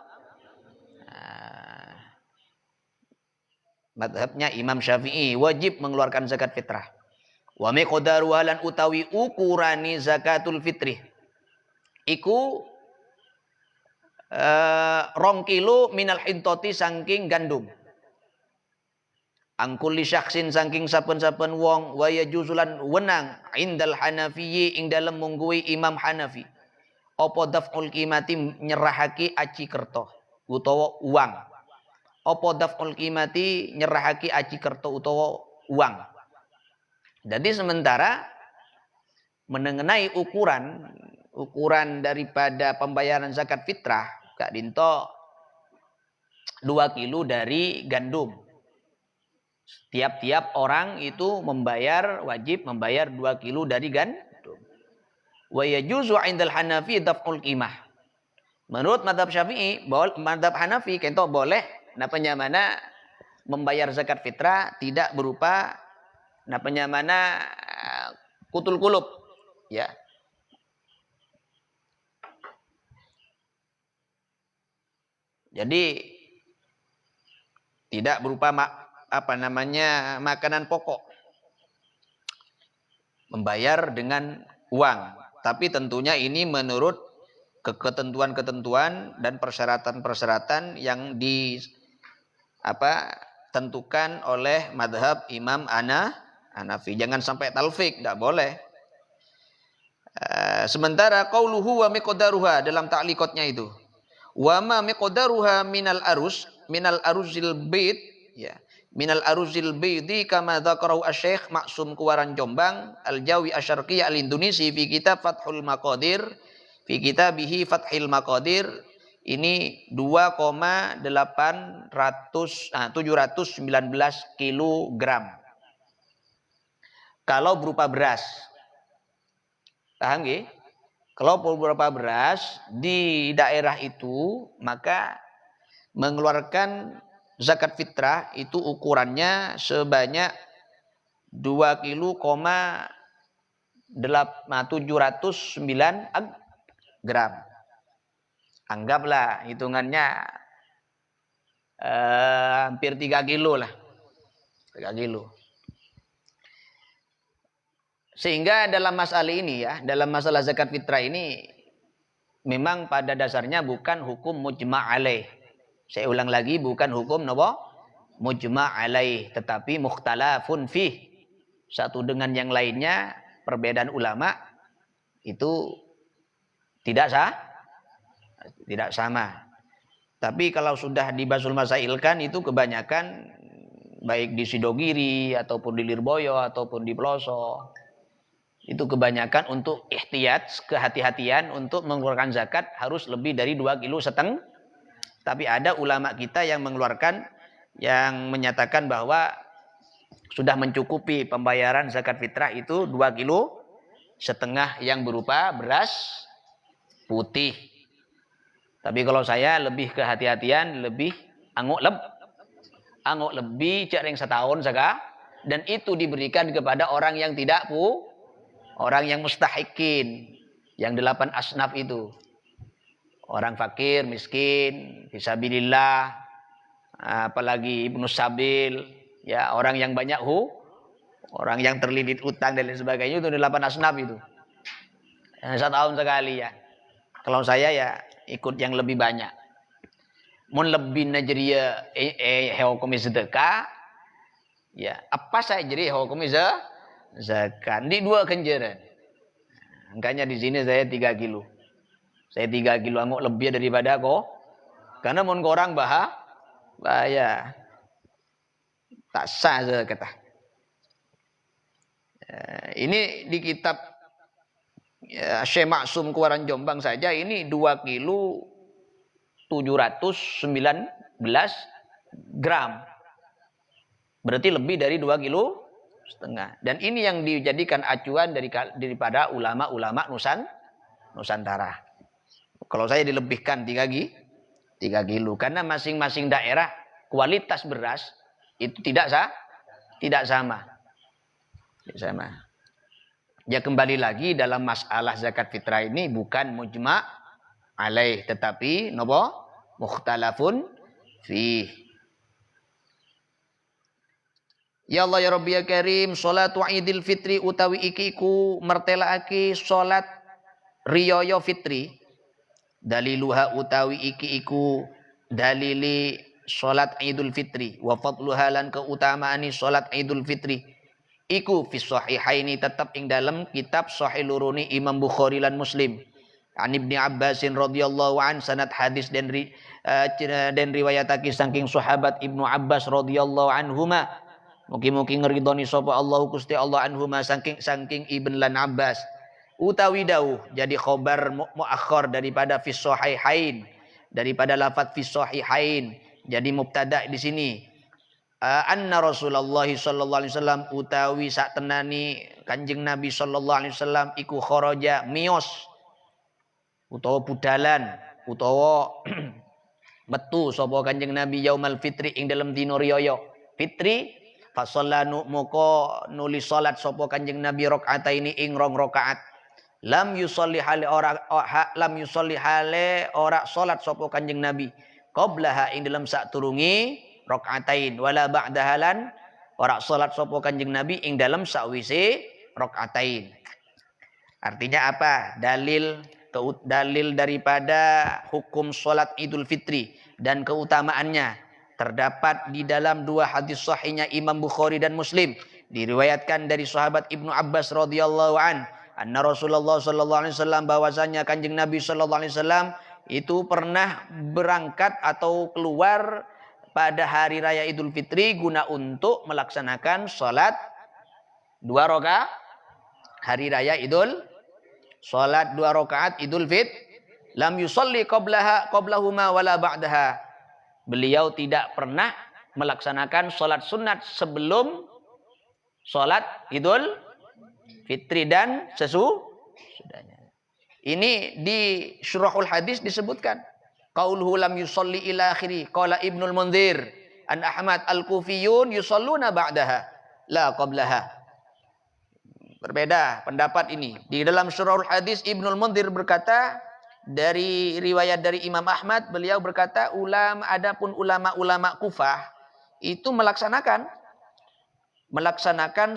Madhabnya Imam Syafi'i wajib mengeluarkan zakat fitrah. Wa miqdaru halan utawi ukurani zakatul fitrih. Iku 2 kilo minal hintoti saking gandum. Angkuli syaksin saking saben-saben wong waya juzulan wenang indal Hanafiyyi ing dalem munggui Imam Hanafi. Apa daf'ul qimati nyerahaki aci kerto utawa uang. Apa daf'ul qimati nyerahaki aci kerto utawa uang. Jadi sementara mengenai ukuran daripada pembayaran zakat fitrah, Kak Dinto 2 kilo dari gandum. Tiap-tiap orang itu wajib membayar 2 kilo dari gandum. Wa yajuzu 'indal Hanafi daf'ul qimah. Menurut madhab Syafi'i, madhab Hanafi kento boleh mana membayar zakat fitrah tidak berupa mana kutul kulub, ya. Jadi tidak berupa makanan pokok. Membayar dengan uang, tapi tentunya ini menurut ketentuan-ketentuan dan persyaratan-persyaratan yang tentukan oleh madhab Imam Hanafi. Jangan sampai talfik, tidak boleh. Sementara qauluhu wa miqdaruha dalam ta'liqatnya itu. Wa ma miqdaruha minal aruzil bait, ya. Minal aruzil baidi kama dzakarahu asy-Syaikh Maksum Kuwaran Jombang Al-Jawi Asy-Syarqi Al-Indonesia fi kitab Fathul Maqadir fi kitabihi Fathil Maqadir. Ini 719 kilogram. Kalau berupa beras. Paham nggih? Kalau berupa beras di daerah itu, maka mengeluarkan zakat fitrah itu ukurannya sebanyak 2 kilo, 709 gram. Anggaplah hitungannya hampir 3 kilo lah. 3 kilo. Sehingga dalam masalah ini ya, dalam masalah zakat fitrah ini memang pada dasarnya bukan hukum mujma' alaih. Saya ulang lagi, bukan hukum napa? Mujma' alaih, tetapi mukhtalafun fih. Satu dengan yang lainnya perbedaan ulama itu tidak sama. Tapi kalau sudah di Basul Masailkan itu kebanyakan baik di Sidogiri ataupun di Lirboyo ataupun di Peloso, itu kebanyakan untuk ihtiyat, kehati-hatian untuk mengeluarkan zakat harus lebih dari 2,5 kilo. Tapi ada ulama kita yang mengeluarkan, yang menyatakan bahwa sudah mencukupi pembayaran zakat fitrah itu 2,5 kilo yang berupa beras putih. Tapi kalau saya lebih kehati-hatian, lebih anguk lebih cak yang setahun saja, dan itu diberikan kepada orang yang tidak orang yang mustahikin, yang 8 asnaf itu. Orang fakir, miskin, fisabilillah, apalagi ibnu sabil, ya, orang yang banyak orang yang terlilit utang dan lain sebagainya, itu 8 asnaf itu. Yang setahun sekali ya. Kalau saya ya ikut yang lebih banyak. Mun lebih najriya hukum sedekah, ya, apa saya jadi hukum zakat di 2 kenjeran. Angkanya di sini saya 3 kilo. Saya 3 kilo anguk lebih daripada kok. Karena mun orang bahaya. Tak sah zakat. Ini di kitab Syekh Maksum Kuwaran Jombang saja ini 2 kilo 719 gram. Berarti lebih dari 2,5 kilo. Dan ini yang dijadikan acuan daripada ulama-ulama Nusantara. Kalau saya dilebihkan 3 kilo. Karena masing-masing daerah kualitas beras itu tidak sama. Tidak sama. Ya kembali lagi dalam masalah zakat fitrah ini bukan mujma' alaih. Tetapi mukhtalafun fih. Ya Allah ya Rabbi ya Karim, salatu Idul Fitri utawi iki iku mertelaake salat riyaya fitri. Daliluha utawi iki iku dalili salat Idul Fitri wa fadluha lan keutamaani salat Idul Fitri. Iku fi sahihaini tetap ing dalam kitab sahih luruni Imam Bukhari lan Muslim. An Ibnu Abbasin radhiyallahu an sanad hadis dan riwayatake saking sahabat Ibnu Abbas radhiyallahu anhuma. Mugi-mugi ngridoni sapa Allah Gusti Allah anhuma saking Ibn lan Abbas. Utawi dawuh jadi khobar muakhir daripada fi sahihain, daripada lafaz fi sahihain. Jadi mubtada di sini. Anna Rasulullah sallallahu alaihi wasallam utawi sak tenani Kanjeng Nabi sallallahu alaihi wasallam iku kharaja miyos utawa budalan utawa metu sapa Kanjeng Nabi yaumal fitri ing dalem dina riyaya fitri. Fasallanu moko nuli salat sapa Kanjeng Nabi rakaataini ing 2 rakaat. Lam yusolli hale ora salat sapa Kanjeng Nabi qablaha ing dalam saturungi rakaatain wala ba'dahalan ora salat sapa Kanjeng Nabi ing dalam sawise rakaatain. Artinya apa? Dalil daripada hukum salat Idul Fitri dan keutamaannya terdapat di dalam 2 hadis sahihnya Imam Bukhari dan Muslim. Diriwayatkan dari sahabat Ibnu Abbas radhiyallahu an, anna Rasulullah sallallahu alaihi wasallam bahwasanya Kanjeng Nabi sallallahu alaihi wasallam itu pernah berangkat atau keluar pada hari raya Idul Fitri guna untuk melaksanakan salat 2 rakaat hari raya salat 2 rakaat Idul Fitri. Lam yusalli qablahuma wala ba'daha. Beliau tidak pernah melaksanakan sholat sunat sebelum sholat Idul Fitri dan sesudahnya. Ini di Syurahul Hadis disebutkan. Qauluhu lam yusalli ila akhiri. Qala Ibnul Munzir an Ahmad al-Kufiyun yusalluna ba'daha la qablaha. Berbeda pendapat ini. Di dalam Syurahul Hadis Ibnul Munzir berkata, dari riwayat dari Imam Ahmad, beliau berkata adapun ulama-ulama Kufah itu melaksanakan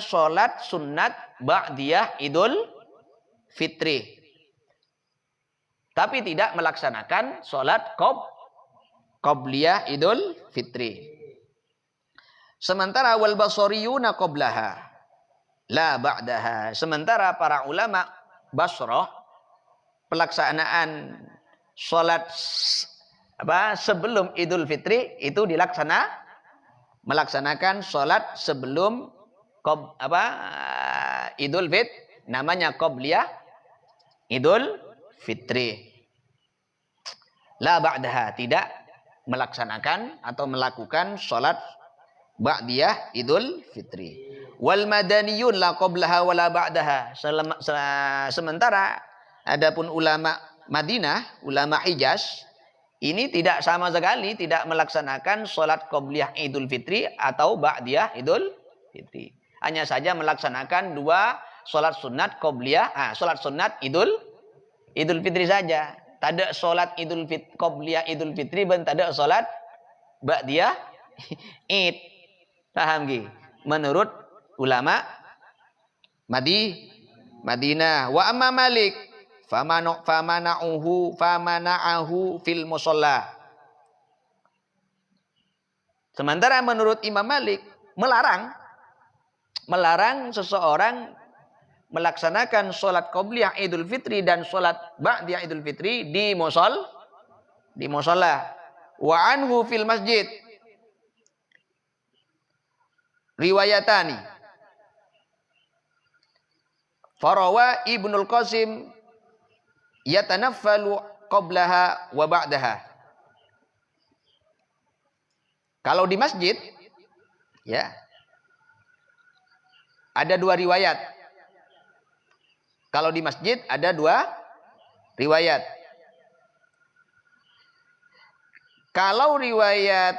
sholat sunat ba'diyah Idul Fitri, tapi tidak melaksanakan sholat qabliyah Idul Fitri. Sementara wal basariyuna qablaha la ba'daha. Sementara para ulama Basrah pelaksanaan sholat sebelum Idul Fitri itu melaksanakan sholat sebelum Idul Fitri, namanya qabliyah Idul Fitri. La ba'daha, tidak melaksanakan atau melakukan sholat ba'diyah Idul Fitri. Wal madaniyun la qablaha wa la ba'daha. Sementara adapun ulama Madinah, ulama Hijaz, ini tidak sama sekali tidak melaksanakan sholat qabliyah Idul Fitri atau ba'diyah Idul Fitri. Hanya saja melaksanakan 2 sholat sunat qabliyah, sholat sunat Idul Fitri saja. Tak ada sholat qabliyah Idul Fitri dan tak ada sholat ba'diyah Id. Paham ki? Menurut ulama Madinah. Wa amma Malik famana'ahu fil musalla. Sementara menurut Imam Malik melarang seseorang melaksanakan sholat qabliyah Idul Fitri dan sholat ba'diyah Idul Fitri di musalla. Wa anhu fil masjid riwayatani. Farawa Ibnul Qasim yatanaffalu qablaha wa ba'daha. Kalau di masjid ya ada 2 riwayat. Kalau di masjid ada 2 riwayat. Kalau riwayat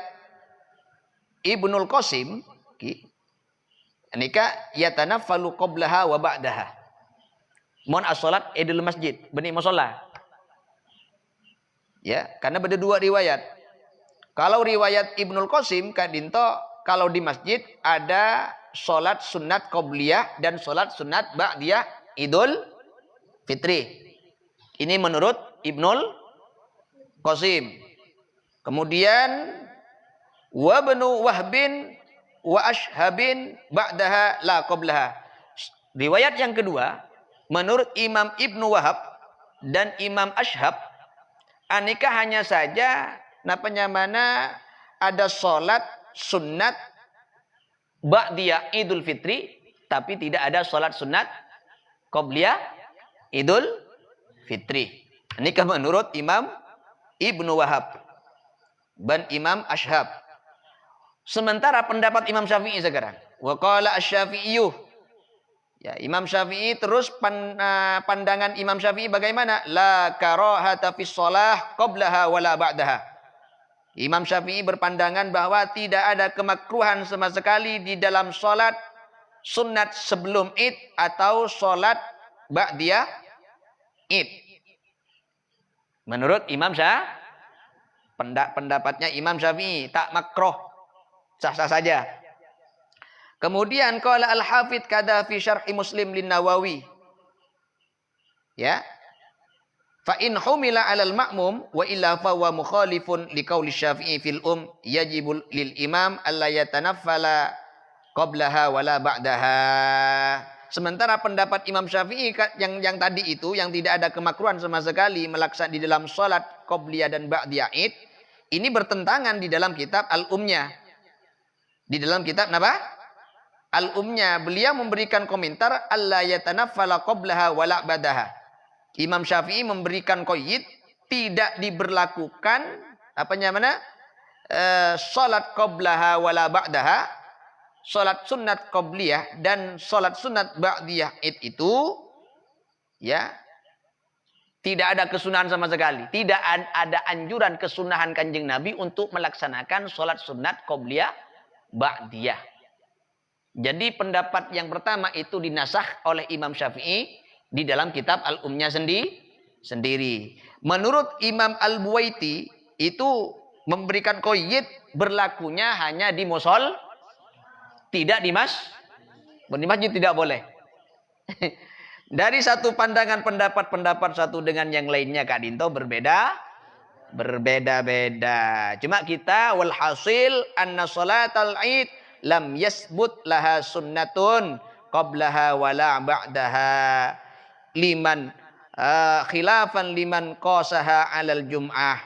Ibnul Qasim nika yatanaffalu qablaha wa ba'daha. Mon as-salat idul masjid, bani musalla. Ya, karena ada dua riwayat. Kalau riwayat Ibnul Qasim kadinto kalau di masjid ada salat sunat qabliyah dan salat sunat ba'diyah Idul Fitri. Ini menurut Ibnul Qasim. Kemudian wa banu Wahbin wa Ashhabin ba'daha la qablaha. Riwayat yang kedua menurut Imam Ibnu Wahab dan Imam Ashhab, anika hanya saja mana ada sholat sunat ba'diyah Idul Fitri, tapi tidak ada sholat sunat qabliyah Idul Fitri. Anika menurut Imam Ibnu Wahab dan Imam Ashhab. Sementara pendapat Imam Syafi'i sekarang, wa qala asy-Syafi'iyyu. Ya, Imam Syafi'i terus pandangan Imam Syafi'i bagaimana? La karahata fis shalah qablaha wala ba'daha. Imam Syafi'i berpandangan bahwa tidak ada kemakruhan sama sekali di dalam sholat sunat sebelum Id atau sholat ba'diyah Id. Menurut Imam Syafi'i, pendapatnya Imam Syafi'i tak makruh, sah-sah saja. Kemudian qala al-Hafidz kada fi syarh Muslim lin Nawawi. Ya. Fa in humila 'alal ma'mum wa illa fa huwa mukhalifun liqauli Syafi'i fil yajibu lil imam alla yatanaffala qablaha wala ba'daha. Sementara pendapat Imam Syafi'i yang tadi itu yang tidak ada kemakruhan sama sekali melaksanakan di dalam salat qabliyah dan ba'diyah Id, ini bertentangan di dalam kitab Al-Ummiyah. Di dalam kitab apa? Al-Ummiyah, beliau memberikan komentar alla yatanaffala qablaha wala ba'daha. Imam Syafi'i memberikan qaid tidak diberlakukan salat qablaha wala ba'daha, salat sunat qabliyah dan salat sunat ba'diyah itu ya tidak ada kesunahan sama sekali. Tidak ada anjuran kesunahan Kanjeng Nabi untuk melaksanakan salat sunat qabliyah ba'diyah. Jadi pendapat yang pertama itu dinasakh oleh Imam Syafi'i di dalam kitab Al-Ummiyah sendiri. Menurut Imam Al-Buwaiti itu memberikan qaid berlakunya hanya di musol, tidak di masjid tidak boleh. Dari satu pandangan pendapat satu dengan yang lainnya Kak Dinto berbeda-beda. Cuma kita walhasil anna salatal Id lam yasbut laha sunnatun qablaha wala ba'daha. Liman khilafan liman qasaha 'alal jum'ah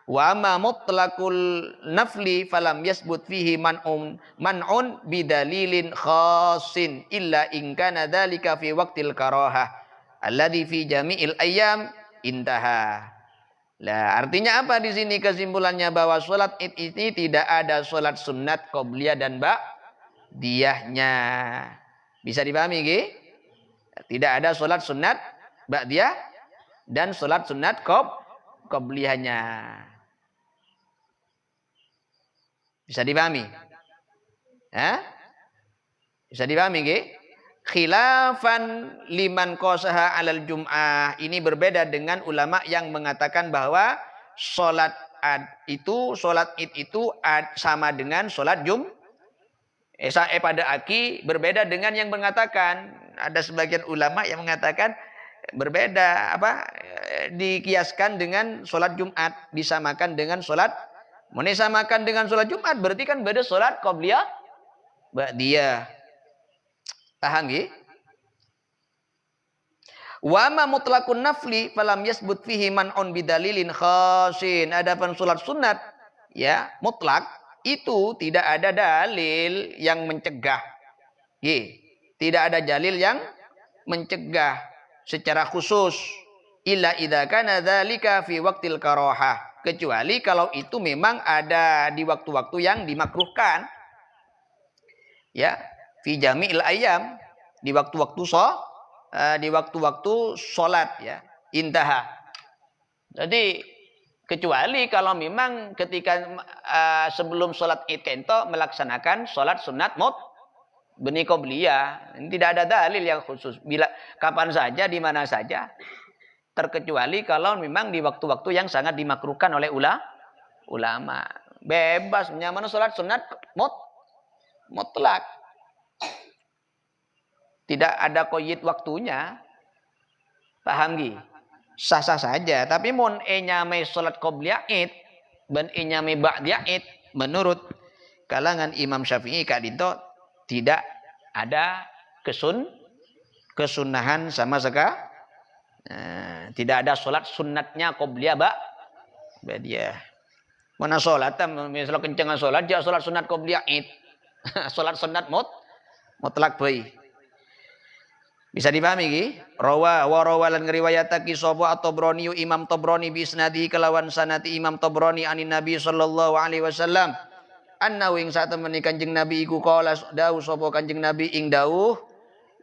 wa ma mutlaqul nafli falam yasbut fihi man'un bidalilin khasin illa in kana dzalika fi waqtil karahah alladhi fi jami'il ayyam intaha. Lah artinya apa di sini kesimpulannya bahwa salat Id ini tidak ada salat sunat qabliyah dan ba'diyahnya. Bisa dipahami nggih? Tidak ada sholat sunat ba'diyah dan sholat sunat qabliyahnya. Bisa dipahami? Bisa dipahami nggih? Khilafan liman qasaha 'alal jum'ah. Ini berbeda dengan ulama yang mengatakan bahwa sholat Id itu sama dengan sholat pada aki, berbeda dengan yang mengatakan, ada sebagian ulama yang mengatakan berbeda, dikiaskan dengan sholat Jumat, disamakan dengan sholat, disamakan dengan sholat Jumat berarti kan beda sholat qabliyah ba'diyah. Paham nggih? Wa ma mutlaqun nafli falam yasbut fihi man'un bidalilin khasin. Adapun sholat sunat ya mutlak itu tidak ada dalil yang mencegah. Tidak ada dalil yang mencegah secara khusus. Illa idza kana dzalika fi waqtil karahah. Kecuali kalau itu memang ada di waktu-waktu yang dimakruhkan. Ya, fi jami'il ayyam, di waktu-waktu sholat ya. Intaha. Jadi kecuali kalau memang ketika sebelum sholat id kento melaksanakan sholat sunat beni qobliyah. Tidak ada dalil yang khusus. Bila kapan saja, di mana saja. Terkecuali kalau memang di waktu-waktu yang sangat dimakruhkan oleh ulama. Bebas nyaman sholat sunat mutlak. Tidak ada koyit waktunya. Paham gi? Sah-sah saja. Tapi mun nyame sholat qobliyah id dan nyame ba'diyah id, menurut kalangan Imam Syafi'i kadito tidak ada kesunahan sama sekali. Tidak ada sholat sunatnya qobliyah ba'diyah. Mana sholat? Misalnya kencengan sholat, dia sholat sunat qobliyah id. Sholat sunat mutlak baik. Bisa dipahami ki? Rawalan ngriwayatake sapa at-Tabrani Imam Tabrani bi isnadi kelawan sanati Imam Tabrani anin Nabi sallallahu alaihi wasallam. Anna wing sak temene Kanjeng Nabi iku qala dawuh sapa Kanjeng Nabi ing dawuh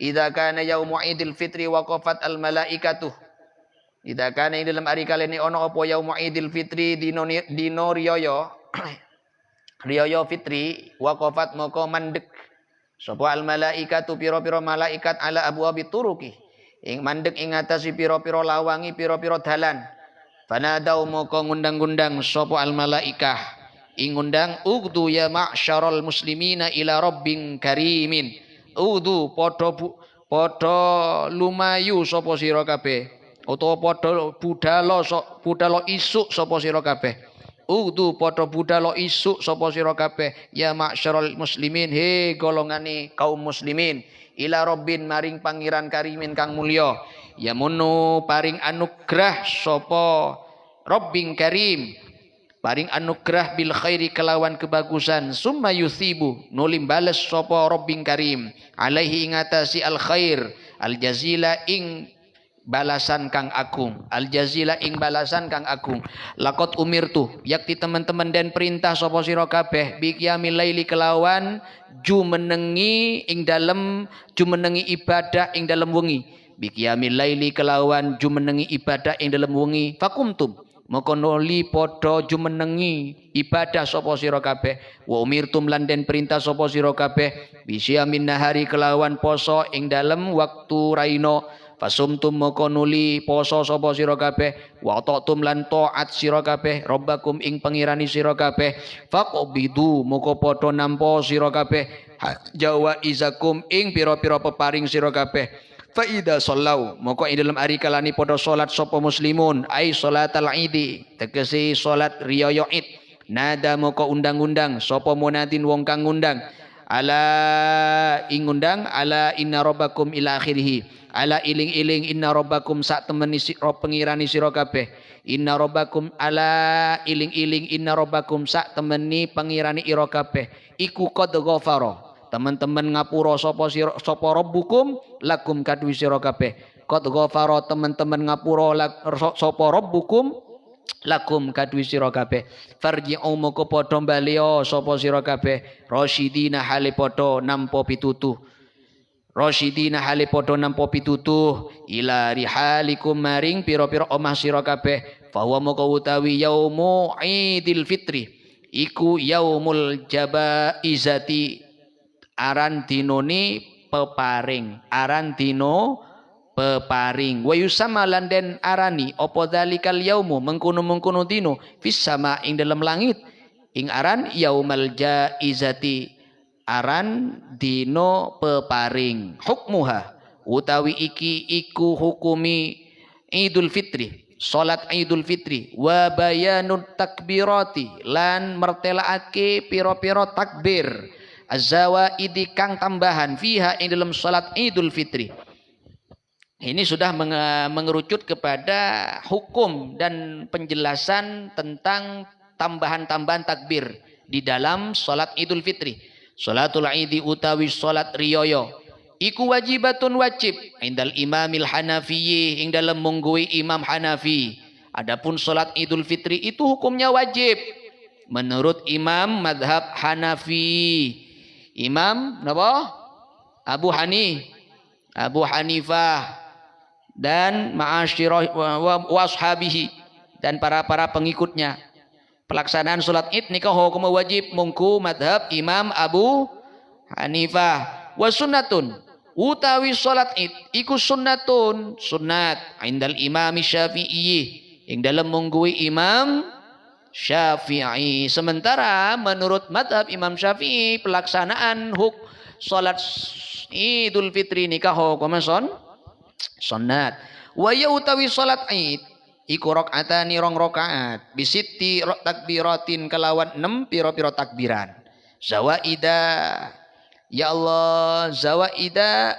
idza kana yaumu idil fitri waqafat al malaikatu. Idza kana ing dalam ari kalene ana apa yaumu idil fitri dino riyaya riyaya fitri waqafat moko mandek sapa al malaikatu pira-pira malaikat ala abwabi turuki ing mandek ing atase pira-pira lawangi pira-pira dalan fanadau moko ngundang-undang sapa al malaikah ing ngundang ugdu ya ma'syarul muslimina ila rabbin karimin ugdu padha lumayu sapa sira kabeh utawa padha budhalo isuk sapa sira kabeh Udu padha budhalo isuk sapa sira kabeh ya ma'syarul muslimin he golongane kaum muslimin ila rabbin maring pangeran karimin kang mulya ya munu paring anugrah sapa rabbing karim paring anugrah bil khairi kelawan kebagusan summa yusibu nulim bales sapa rabbing karim alaihi ing atasi al khair al jazila ing balasan kang agung al jazila ing balasan kang agung lakot umirtu yakti teman-teman dan perintah sapa sira kabeh bi qiyamil laili kelawan jumenengi ibadah ing dalem wengi bi qiyamil laili kelawan jumenengi ibadah ing dalem wengi fakumtum moko nuli padha jumenengi ibadah sapa sira kabeh wa umirtum lan den perintah sapa sira kabeh bi siyamin nahari kelawan poso ing dalem waktu raino fasumtum moko nuli poso sapa sira kabeh wa ta'tum lan taat sira kabeh rabbakum ing pengirani sira kabeh faqbidu moko padha nampa sira kabeh jawa izakum ing pira-pira peparing sira kabeh fa ida sallau moko ing dalem ari kalani padha salat sapa muslimun ai salatal idi tegese salat riyaya id nada moko undang-undang sapa munadin wong kang ngundang ala ing ngundang ala inna rabbakum ila akhirih ala iling-iling inna rabbakum sak temeni sira pengirani sira kabeh inna rabbakum ala iling-iling inna rabbakum sak temeni pengirani ira kabeh iku qad ghafara teman-teman ngapura sapa rabbukum lakum kadwi sira kabeh qad ghafara teman-teman ngapura sapa rabbukum lakum kadwi sira kabeh farji'u moko padha balya sapa sira kabeh rasyidina hale padha nampa pitutuh Rasyidina hale padha nampa pitutuh ila rihalikum maring pira-pira omah sira kabeh fa huwa moko utawi yaumu idil fitri iku yaumul jabaizati aran dinone peparing wa yusamma lan den arani apa dzalikal yaumu mengkono-mengkono dino fis sama ing dalam langit ing aran yaumal jaizati aran dino peparing hukmuha utawi iki iku hukumi Idul Fitri salat Idul Fitri wa bayanut takbirati lan mertelaake pira-pira takbir azzawaidi kang tambahan fiha ing dalam salat Idul Fitri. Ini sudah mengerucut kepada hukum dan penjelasan tentang tambahan-tambahan takbir di dalam salat Idul Fitri. Salatul Idi utawi salat riyaya iku wajibatun wajib indal imamil Hanafi ing dalam mungguhi Imam Hanafi. Adapun salat Idul Fitri itu hukumnya wajib menurut Imam madhab Hanafi. Imam napa? Abu Hanifah dan ma'asyirah wa ashabihi dan para pengikutnya. Pelaksanaan salat Id nikah hukum wajib mungku madhab Imam Abu Hanifah. Wa sunnatun utawi salat Id iku sunnatun sunat indal Imam Syafi'i ing dalam munggui Imam Syafi'i. Sementara menurut madhab Imam Syafi'i pelaksanaan salat Idul Fitri nikah hukum sunnat. Wa ya utawi salat Id iku rakaatani rong rakaat bisitti takbiratin kelawan 6 pira-pira takbiran. Zawaida ya Allah zawaida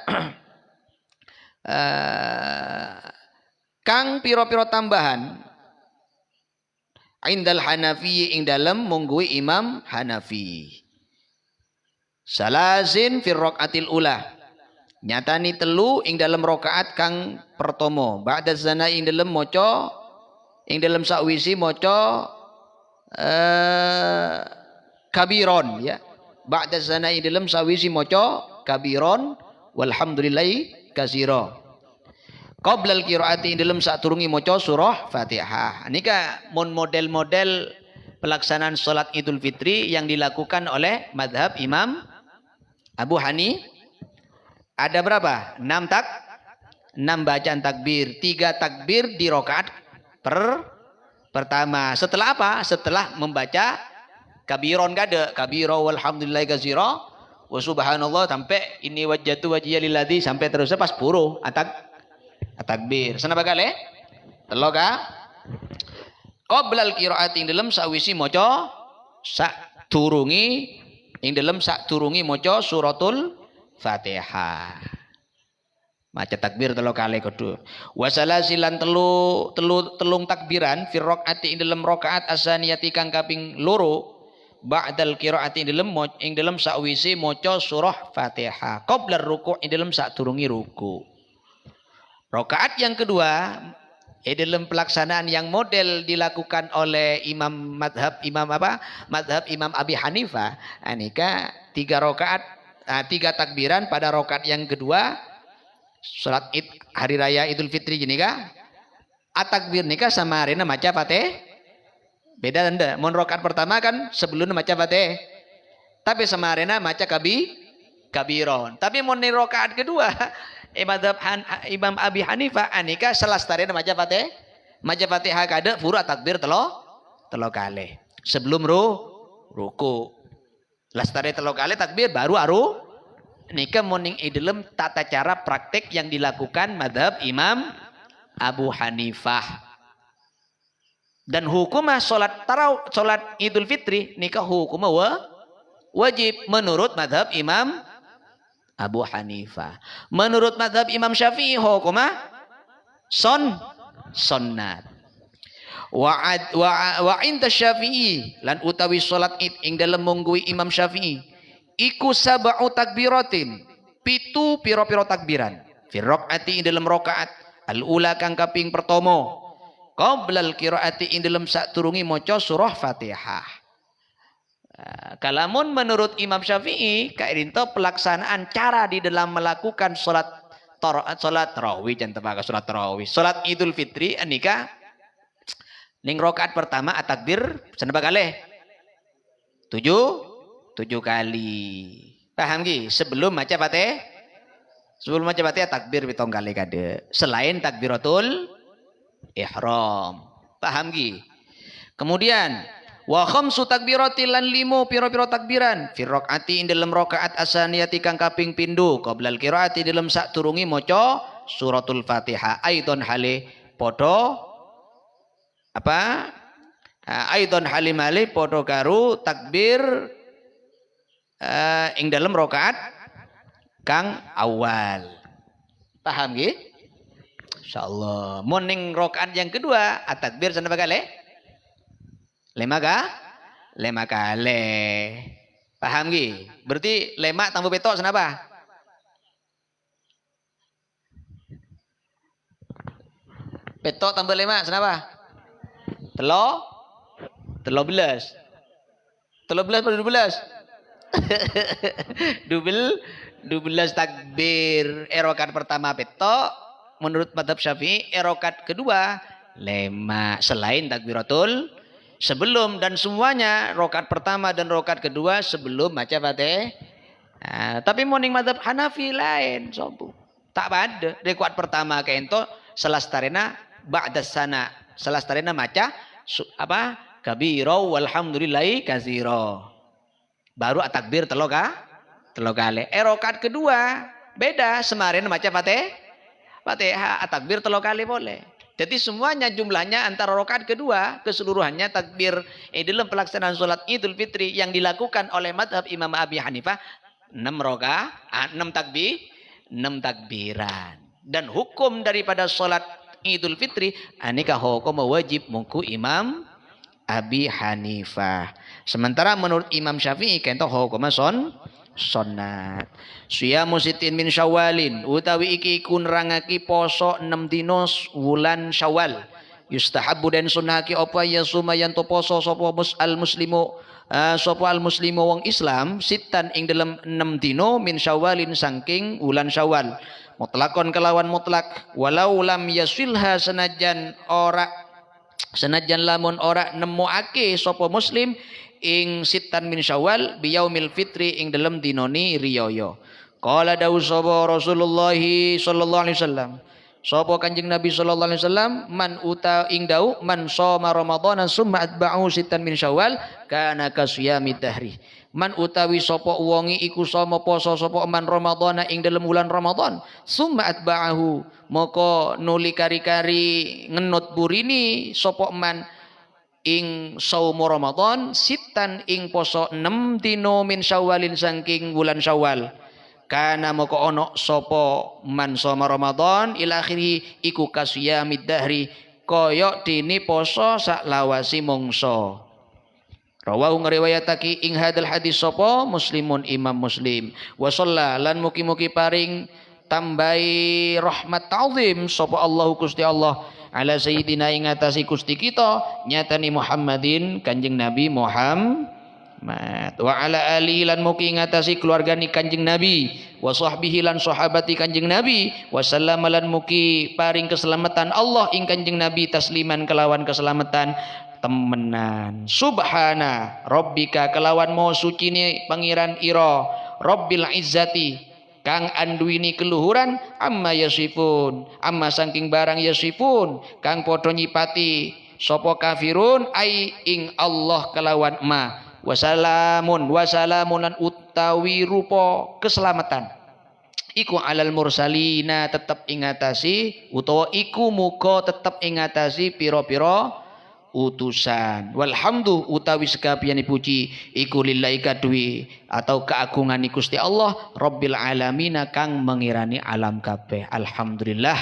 kang pira-pira tambahan indal Hanafi ing dalem munggui Imam Hanafi. Salazin fir rakaatil ula nyatani telu ing dalam rakaat kang pertama ba'da zana ing dalam maca ing dalam sakwisi maca kabiron ya ba'da zana ing dalam sakwisi maca kabiron walhamdulillahi katsira qabla al-qiraati ing dalam saturungi maca surah Fatihah. Nika model-model pelaksanaan salat Idul Fitri yang dilakukan oleh madhab Imam Abu Hanifah. Ada berapa? 6 bacaan takbir. 3 takbir di rakaat pertama. Setelah apa? Setelah membaca kabiron kada. Kabiro walhamdulillah katsira wa subhanallah sampai ini wajjatu wajhiya lilladzi sampai terusnya pas puru takbir. Senapa kali? Telo ka? Qabla al-qiraati ing dalem sawisi maca saturungi maca suratul Fatihah. Maca takbir telo kali kudu. Wa salasilan telung takbiran fi rakaati ing dalem rakaat asaniyati kang kaping loro ba'dal qiraati ing dalem sakwise maca surah Fatihah. Qabla ruku' ing dalem sadurunge ruku'. Rakaat yang kedua dalam pelaksanaan yang model dilakukan oleh madhab Imam Abi Hanifah anika 3 rakaat 3 takbiran pada rakaat yang kedua salat Id hari raya Idul Fitri gini kah takbir nikah sama arena maca Fatihah beda anda mon rakaat pertama kan sebelum maca Fatihah tapi sama arena maca kabiron tapi mon rakaat kedua madhab Imam Abi Hanifah anika selastarena maca Fatihah kada furu takbir telo kali sebelum ruku lastare telo kali takbir baru nika moning dalam tata cara praktek yang dilakukan madhab Imam Abu Hanifah. Dan hukumah salat Idul Fitri nika hukumah wajib menurut madhab Imam Abu Hanifah. Menurut madhab Imam Syafi'i hukumah sunnat. Wa inda Syafi'i lan utawi salat Id ing dalem munggui Imam Syafi'i iku sab'u takbiratin 7 pira-pira takbiran fi rakaati ing dalem rakaat al-ula kang kaping pertama qabla al-qiraati ing dalem saturungi maca surah Fatihah. Kalamun menurut Imam Syafi'i kaidinto pelaksanaan cara di dalam melakukan salat tarawih jangan tebak salat tarawih salat Idul Fitri anika ning rakaat pertama takbir senapa kali 7 kali paham ki sebelum maca Fatihah takbir 7 kali kade selain takbiratul ihram paham ki kemudian wa khamsu takbiratil lan 5 pira-pira takbiran fi rakaati ing dalem rakaat asaniyati kang kaping pindho qabla al-qiraati dalem saturungi maca suratul Fatihah aidon hale padha aidon halimale padha karo takbir ing dalem rakaat kang awal paham nggih insyaallah mun ning rakaat yang kedua takbir senapa kali 5 kali paham nggih berarti 5 tambah petok senapa petok tambah 5 senapa 13 pada 12 12 takbir rakaat pertama petok menurut madhab Syafi'i rakaat kedua 5. Selain takbiratul sebelum, dan semuanya rokat pertama dan rokat kedua sebelum maca Fatihah. Nah, tapi morning madhab Hanafi lain sobu. Tak pada rekuat pertama ke ento selastarena ba'da sana. Selastarena maca apa? Kabiro walhamdulillahi katsiro. Baru takbir telo kali. Rokat kedua beda, semarin maca Fatihah takbir telo kali boleh. Jadi semuanya jumlahnya antara rokat kedua keseluruhannya takbir dalam pelaksanaan sholat Idul Fitri yang dilakukan oleh madhab Imam Abi Hanifah 6 rakaat, 6 takbiran. Dan hukum daripada sholat Idul Fitri anika hukum wajib mungku Imam Abi Hanifah. Sementara menurut Imam Syafi'i kento hukum sunat. Siyamu sitin min syawalin utawi iki kunrangaki poso 6 dinos wulan Syawal. Yustahabbu dan sunahaki apa ya sumayan to poso sapa al muslimu sapa al muslimu wong Islam sitan ing dalam 6 dino min Syawalin saking wulan Syawal. Mutlakon kelawan mutlak walau lam yasilha senajan lamun ora nemuake sapa muslim ing sitan min Syawal biyaumil fitri ing dalam dinoni riyaya. Qala dawu sapa Rasulullah sallallahu alaihi wasallam. Sapa Kanjeng Nabi sallallahu alaihi wasallam man uta ing dau man shoma ramadhana summa atba'u sitan min Syawal kana kasiyami dahri. Man utawi sapa wonge iku sama poso sapa man ramadhana ing dalam bulan Ramadan summa atba'ahu moko nuli kari-kari ngenut burini sapa man ing saumu Ramadan sitan ing poso 6 dino min Syawalin saking bulan Syawal. Kana moko ono sapa man soma Ramadan ila akhiri iku kasiyamid dahri koyok dini poso sak lawasi mongso. Rawahu ngriwayatake ing hadal hadis sapa Muslimun Imam Muslim. Wa lan mugi-mugi paring tambahi rahmat ta'zim sapa Allah Gusti Allah ala sayyidina ing atase Gusti kita nyatani Muhammadin Kanjeng Nabi Muhammad wa ala ali lan mugi ngatasi keluargani Kanjeng Nabi wa sahbihi lan sahabati Kanjeng Nabi wa sallama lan mugi paring keselamatan Allah ing Kanjeng Nabi tasliman kelawan keselamatan temenan. Subhana rabbika kelawan mau suci ni pangeran ira Rabbil izzati kang anduini keluhuran amma yasifun amma saking barang yasifun kang padha nyipati sapa kafirun ai ing Allah kelawan ma wasalamun lan utawi rupa keselamatan iku alal mursalina tetep ingatasi utawa iku muga tetep ingatasi pira-pira utusan. Walhamdu utawi sekabiane puji iku lillahi kadwi atau keagungan Gusti Allah Rabbil alamin kang mengirani alam kabeh. Alhamdulillah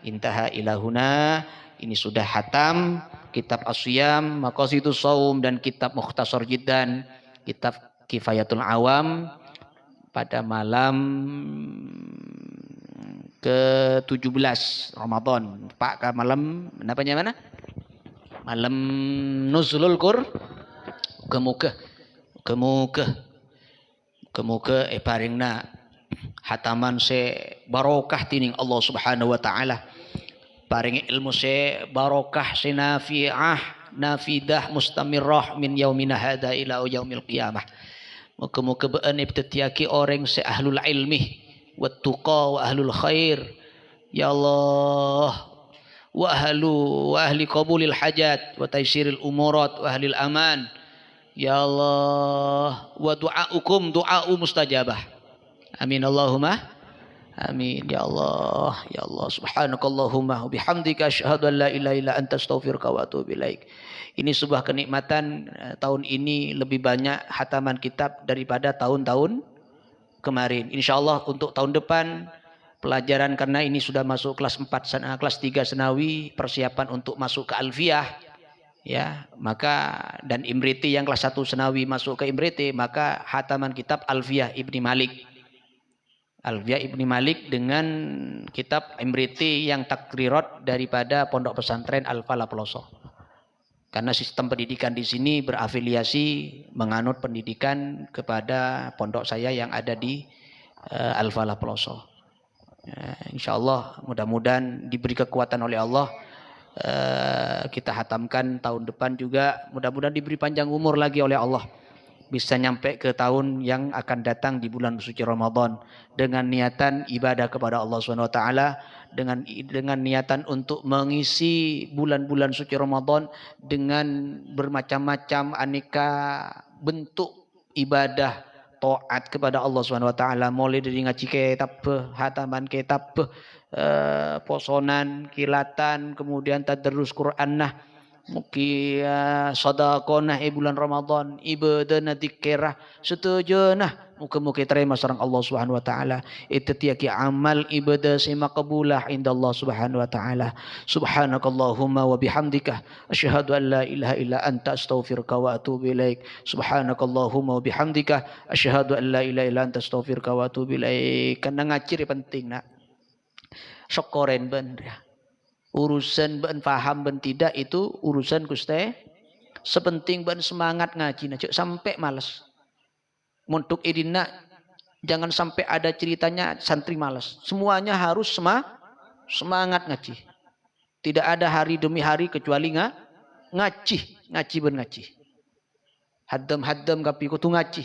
intaha ilahuna ini sudah hatam kitab As-Siyam, Maqasidus Shaum dan kitab Mukhtasar Jiddan, kitab Kifayatul Awam pada malam ke-17 Ramadan. Pak malam apanya mana? Malam Nuzulul kemuka paringna hataman se barokah tining Allah Subhanahu wa taala. Paring ilmu se barokah se nafidah mustamirrah min yaumina hada ila yaumil qiyamah. Muga-muga beun ibtitiaki orang se ahlul ilmi wat tuqa wa ahlul khair ya Allah wa ahli qabulil hajat wa taysiril umurat wa ahlil aman ya Allah wa du'aukum du'au mustajabah amin Allahumma amin ya Allah subhanakallahumma bihamdika asyhadu an la ilaha illa anta astaghfiruka wa atubu ilaik. Ini sebuah kenikmatan tahun ini lebih banyak hataman kitab daripada tahun-tahun kemarin. Insyaallah untuk tahun depan pelajaran karena ini sudah masuk kelas 4 kelas 3 senawi persiapan untuk masuk ke Alfiyah ya, maka dan Imriti yang kelas 1 senawi masuk ke Imriti, maka hataman kitab Alfiyah Ibni Malik dengan kitab Imriti yang takrirat daripada Pondok Pesantren Al-Falah Peloso. Karena sistem pendidikan di sini berafiliasi menganut pendidikan kepada pondok saya yang ada di Al-Falah Peloso. Insyaallah mudah-mudahan diberi kekuatan oleh Allah. Kita hatamkan tahun depan juga, mudah-mudahan diberi panjang umur lagi oleh Allah, bisa nyampe ke tahun yang akan datang di bulan suci Ramadan dengan niatan ibadah kepada Allah Subhanahu wa taala, dengan niatan untuk mengisi bulan-bulan suci Ramadan dengan bermacam-macam aneka bentuk ibadah taat kepada Allah Subhanahu wa taala, mulai dari ngaji kitab, hataman kitab, posonan, kilatan, kemudian tadarrus Quran nah, mugi sedekah bulan Ramadan, ibadah dzikirah setuju nah, muga-muga terima sareng Allah Subhanahu wa taala. Itu tiaki amal ibadah sema qabulah inda Allah Subhanahu wa taala. Subhanakallahumma wa bihamdika asyhadu an la ilaha illa anta astaghfiruka wa atubu ilaik. Subhanakallahumma wa bihamdika asyhadu an la ilaha illa anta astaghfiruka wa atubu ilaik. Karena ngacir penting nak. Syukurin ben urusan ben paham ben tidak itu urusan Gusti. Sepenting ben semangat ngaji nak sampai malas. Untuk idina jangan sampai ada ceritanya santri malas. Semuanya harus semangat ngaji. Tidak ada hari demi hari kecuali ngaji ben ngaji. Haddam kapi kutu ngaji.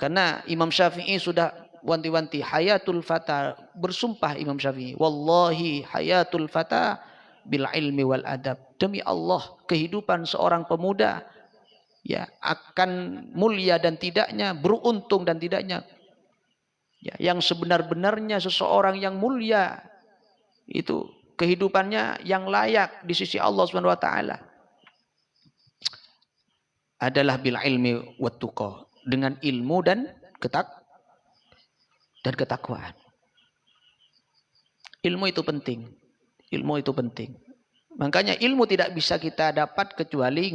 Karena Imam Syafi'i sudah wanti-wanti hayatul fata, bersumpah Imam Syafi'i, wallahi hayatul fata bil ilmi wal adab, demi Allah kehidupan seorang pemuda ya akan mulia dan tidaknya, beruntung dan tidaknya ya, yang sebenar-benarnya seseorang yang mulia itu kehidupannya yang layak di sisi Allah Subhanahu wa taala adalah bil ilmi wat tuqa, dengan ilmu dan ketakwaan. Ilmu itu penting. Ilmu itu penting. Makanya ilmu tidak bisa kita dapat kecuali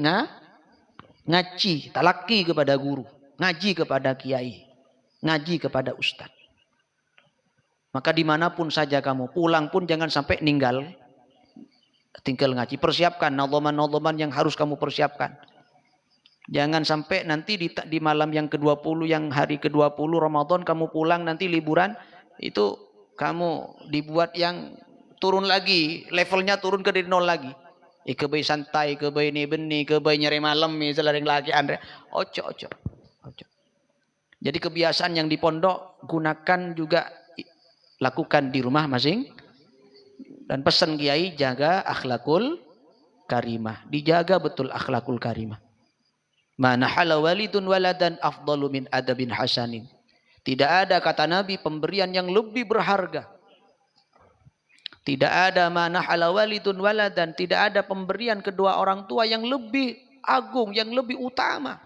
ngaji, talaki kepada guru, ngaji kepada kiai, ngaji kepada ustaz. Maka dimanapun saja kamu, pulang pun jangan sampai tinggal ngaji. Persiapkan nadhaman-nadhaman yang harus kamu persiapkan. Jangan sampai nanti di malam yang ke-20, yang hari ke-20 Ramadan kamu pulang nanti liburan, itu kamu dibuat yang turun lagi, levelnya turun ke dari nol lagi. Kebay santai, kebay ini benih, kebay nyari malam, misalnya lagi Andre. Ojo. Jadi kebiasaan yang di pondok gunakan juga, lakukan di rumah masing. Dan pesan kiai, jaga akhlakul karimah. Dijaga betul akhlakul karimah. Mana hala walidun waladan afdalu min adabin hasanin. Tidak ada, kata Nabi, pemberian yang lebih berharga. Tidak ada mana hala walidun waladan, tidak ada pemberian kedua orang tua yang lebih agung, yang lebih utama,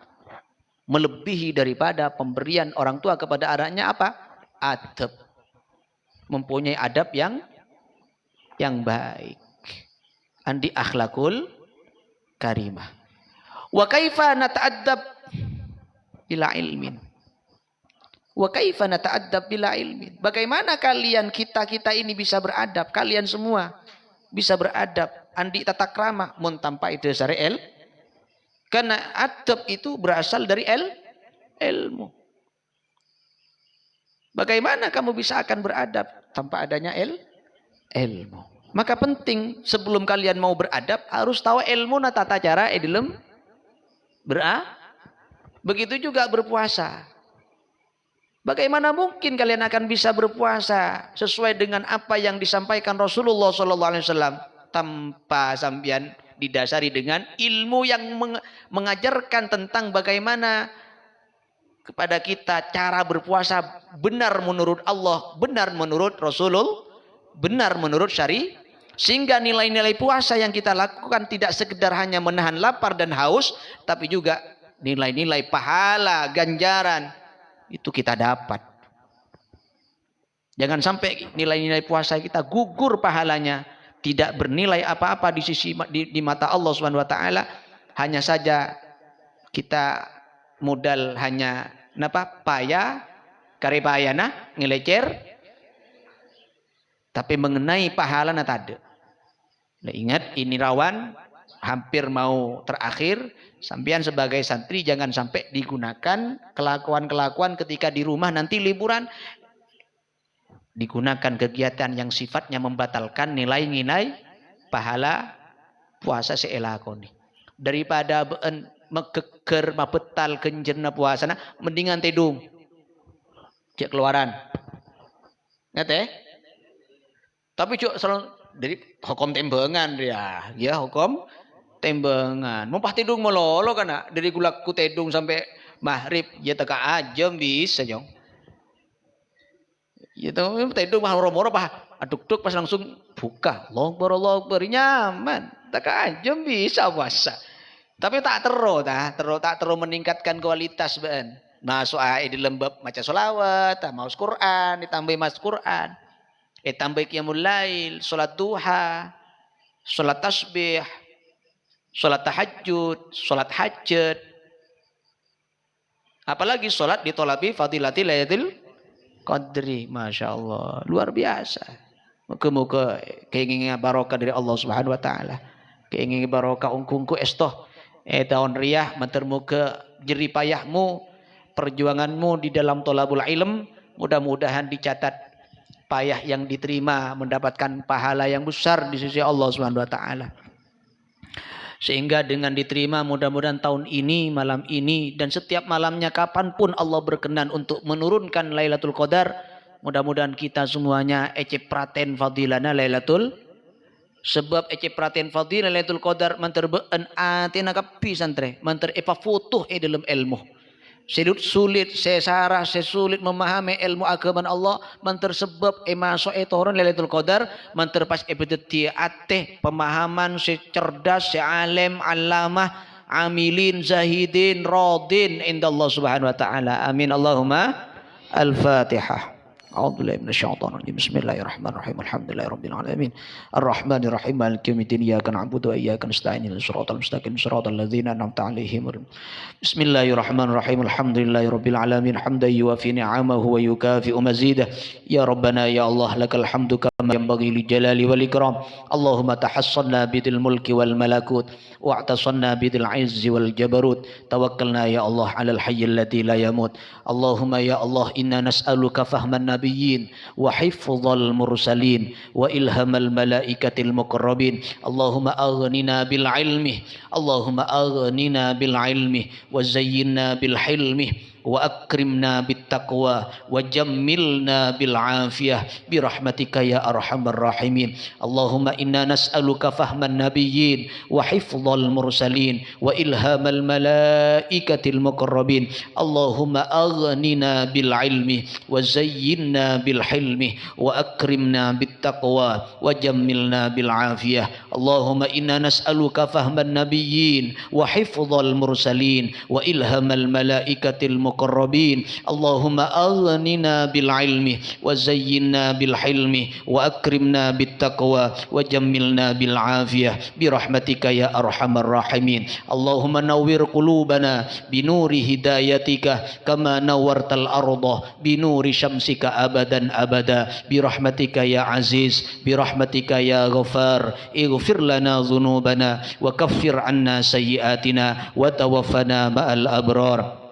melebihi daripada pemberian orang tua kepada anaknya apa? Adab. Mempunyai adab yang baik. Andi akhlakul karimah. Wa kaifa nata'addab bila ilmin. Wa kaifa nata'addab bila ilmin. Bagaimana kalian, kita ini bisa beradab, kalian semua bisa beradab, andi tata krama mun tanpa itu dari karena adab itu berasal dari ilmu. Bagaimana kamu bisa akan beradab tanpa adanya ilmu? Maka penting sebelum kalian mau beradab harus tahu ilmu na tata cara dalam begitu juga berpuasa. Bagaimana mungkin kalian akan bisa berpuasa sesuai dengan apa yang disampaikan Rasulullah SAW tanpa sambian didasari dengan ilmu yang mengajarkan tentang bagaimana kepada kita cara berpuasa benar menurut Allah, benar menurut Rasulullah, benar menurut syari, sehingga nilai-nilai puasa yang kita lakukan tidak sekedar hanya menahan lapar dan haus, tapi juga nilai-nilai pahala, ganjaran itu kita dapat. Jangan sampai nilai-nilai puasa kita gugur pahalanya, tidak bernilai apa-apa di sisi di mata Allah Subhanahu wa taala. Hanya saja kita modal hanya payah karepayana ngelecer, tapi mengenai pahala tadi. Nah, ingat ini rawan hampir mau terakhir. Sampean sebagai santri jangan sampai digunakan kelakuan-kelakuan ketika di rumah nanti liburan. digunakan kegiatan yang sifatnya membatalkan nilai-nilai pahala puasa seelakoni. Daripada megeger mabetal kenjerna puasana mendingan tedung cek keluaran ngate tapi cuk selalu dari hukum tembengan ya hukum tembengan mau pasti tedung melolo kana dari gulaku tedung sampai maghrib ya teka ajam bisa jong ya tahu tedung mah moro-moro pah aduk-duk pas langsung buka Allahu Akbar nyaman teka ajam bisa puasa tapi tak terus meningkatkan kualitas ben masuk di lembab maca sholawat mau Quran ditambah mas Quran tambah qiyamul lail salat duha salat tasbih salat tahajud salat hajat apalagi salat ditolabi fadilati lailatul qadri masyaallah luar biasa muga-muga keinginan barokah dari Allah Subhanahu wa taala keinginan barokah ungkungku estoh tahun riyah mentermuka jerih payahmu perjuanganmu di dalam tolabul ilm mudah-mudahan dicatat payah yang diterima mendapatkan pahala yang besar di sisi Allah Subhanahu wa taala sehingga dengan diterima mudah-mudahan tahun ini malam ini dan setiap malamnya kapanpun Allah berkenan untuk menurunkan Lailatul Qadar mudah-mudahan kita semuanya ecep praten fadilana Lailatul sebab ece praten fadilah Lailatul Qadar manterbeen atina kapi santre manter epa futuh dalam ilmu sulit sesarah sesulit memahami ilmu agama Allah manter sebab masuk toron Lailatul Qadar manter pas ebedeti ate pemahaman secerdas sealem alamah amilin zahidin radin indallah Subhanahu wa taala amin Allahumma al-Fatihah. أعوذ بالله من الشيطان الرجيم بسم الله الرحمن الرحيم الحمد لله رب العالمين الرحمن الرحيم مالك يوم الدين إياك نعبد وإياك نستعين اهدنا الصراط المستقيم صراط الذين أنعمت عليهم بسم الله الرحمن الرحيم الحمد لله رب العالمين حمدا يوافي نعمه ويكافئ مزيده يا ربنا يا الله لك الحمد كما ينبغي للجلال والإكرام اللهم تحصنا بذي الملك والملكوت واعتصمنا بذي العز والجبروت توكلنا يا الله على الحي الذي لا يموت اللهم يا الله إنا نسألك فهم النبيين وحفظ المرسلين وإلهام الملائكة المقربين اللهم أغننا بالعلم اللهم أغننا بالعلم وزينا بالحلم وأكرمنا بالتقوى وجملنا بالعافية برحمتك يا أرحم الراحمين اللهم إنا نسألك فهم النبيين وحفظ المرسلين وإلهام الملائكة المقربين اللهم أغننا بالعلم وزينا بالحلم وأكرمنا بالتقوى وجملنا بالعافية اللهم إنا نسألك فهم النبيين وحفظ المرسلين وإلهام الملائكة المقربين اللهم أغننا بالعلم وزينا بالحلم وأكرمنا بالتقوى وجملنا بالعافية برحمتك يا أرحم الراحمين اللهم نور قلوبنا بنور هدايتك كما نورت الأرض بنور شمسك أبدا أبدا برحمتك يا عزيز برحمتك يا غفار اغفر لنا ذنوبنا وكفر عنا سيئاتنا وتوفنا مع الأبرار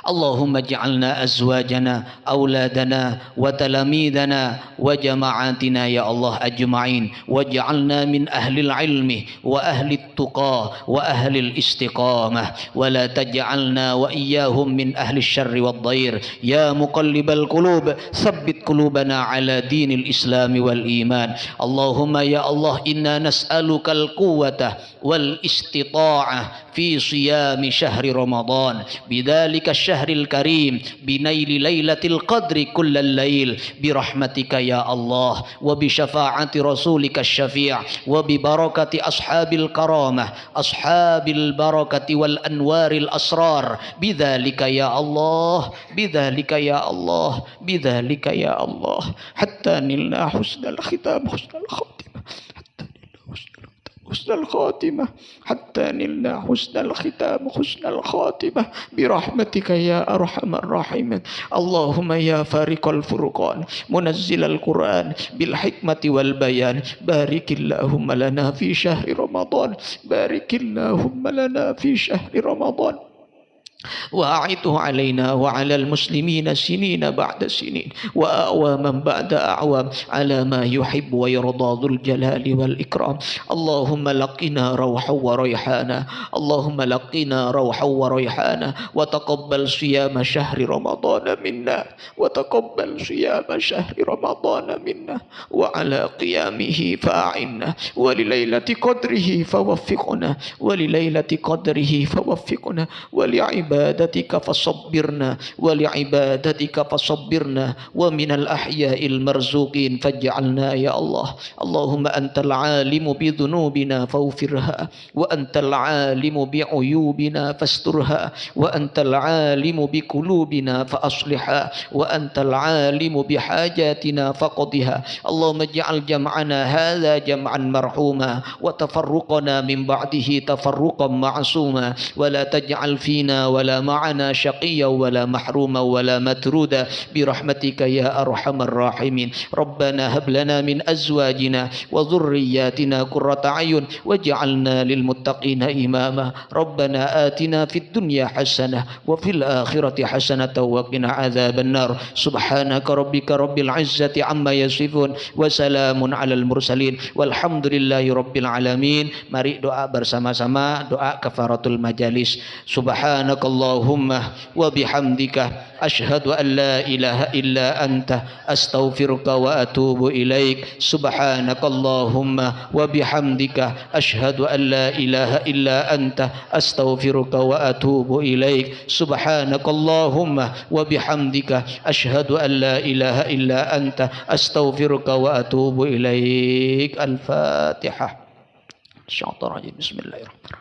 اللهم اجعلنا أزواجنا أولادنا وتلاميذنا وجماعاتنا يا الله أجمعين واجعلنا من أهل العلم وأهل التقى وأهل الاستقامة ولا تجعلنا وإياهم من أهل الشر والضير يا مقلب القلوب ثبت قلوبنا على دين الإسلام والإيمان اللهم يا الله إنا نسألك القوة والاستطاعة في صيام شهر رمضان بذلك الشهر الكريم بنيل ليلة القدر كل الليل برحمتك يا الله وبشفاعة رسولك الشفيع وببركة أصحاب الكرامة أصحاب البركة والأنوار الأسرار بذلك يا الله بذلك يا الله بذلك يا الله حتى نلنا حسن الختام حسن الخاتمة حسن الخاتمة حتى نلنا حسن الختام حسن الخاتمة برحمتك يا أرحم الراحمين اللهم يا فارق الفرقان منزل القرآن بالحكمة والبيان بارك اللهم لنا في شهر رمضان بارك اللهم لنا في شهر رمضان وأعده علينا وعلى المسلمين سنين بعد سنين وأعواما بعد أعوام على ما يحب ويرضى ذو الجلال والإكرام. اللهم لقنا روحا وريحانا، اللهم لقنا روحا وريحانا، وتقبل صيام شهر رمضان منا، وتقبل صيام شهر رمضان منا، وعلى قيامه فأعنا، ولليلة قدره فوفقنا، ولليلة قدره فوفقنا، ولعبادتك فصبرنا، ولعبادتك فصبرنا، ومن الأحياء المرزوقين فاجعلنا يا الله. اللهم أنت العالم بذنوبنا فاغفرها، وأنت العالم بعيوبنا فاسترها، وأنت العالم بقلوبنا فأصلحها، وأنت العالم بحاجاتنا فقضها. اللهم اجعل جمعنا هذا جمعا مرحوما، وتفرقنا من بعده تفرقا معصوما، ولا تجعل فينا ولا معنا شقيا ولا محروما ولا مترودا برحمتك يا أرحم الراحمين. ربنا هب لنا من أزواجنا وذرياتنا قرة أعين واجعلنا للمتقين إماما. ربنا آتنا في الدنيا حسنة وفي الآخرة حسنة وقنا عذاب النار. سبحانك ربك رب العزة عما يصفون وسلام على المرسلين والحمد لله رب العالمين. Mari doa bersama-sama, doa kafaratul majalis. Subhanakallahumma wa bihamdika asyhadu an la ilaha illa anta astaghfiruka wa atubu ilaik. Subhanakallahumma wa bihamdika asyhadu an la ilaha illa anta astaghfiruka wa atubu ilaik. Subhanakallahumma wa bihamdika asyhadu an la ilaha illa anta astaghfiruka wa atubu ilaik. Al-Fatihah. Bismillahirrahmanirrahim.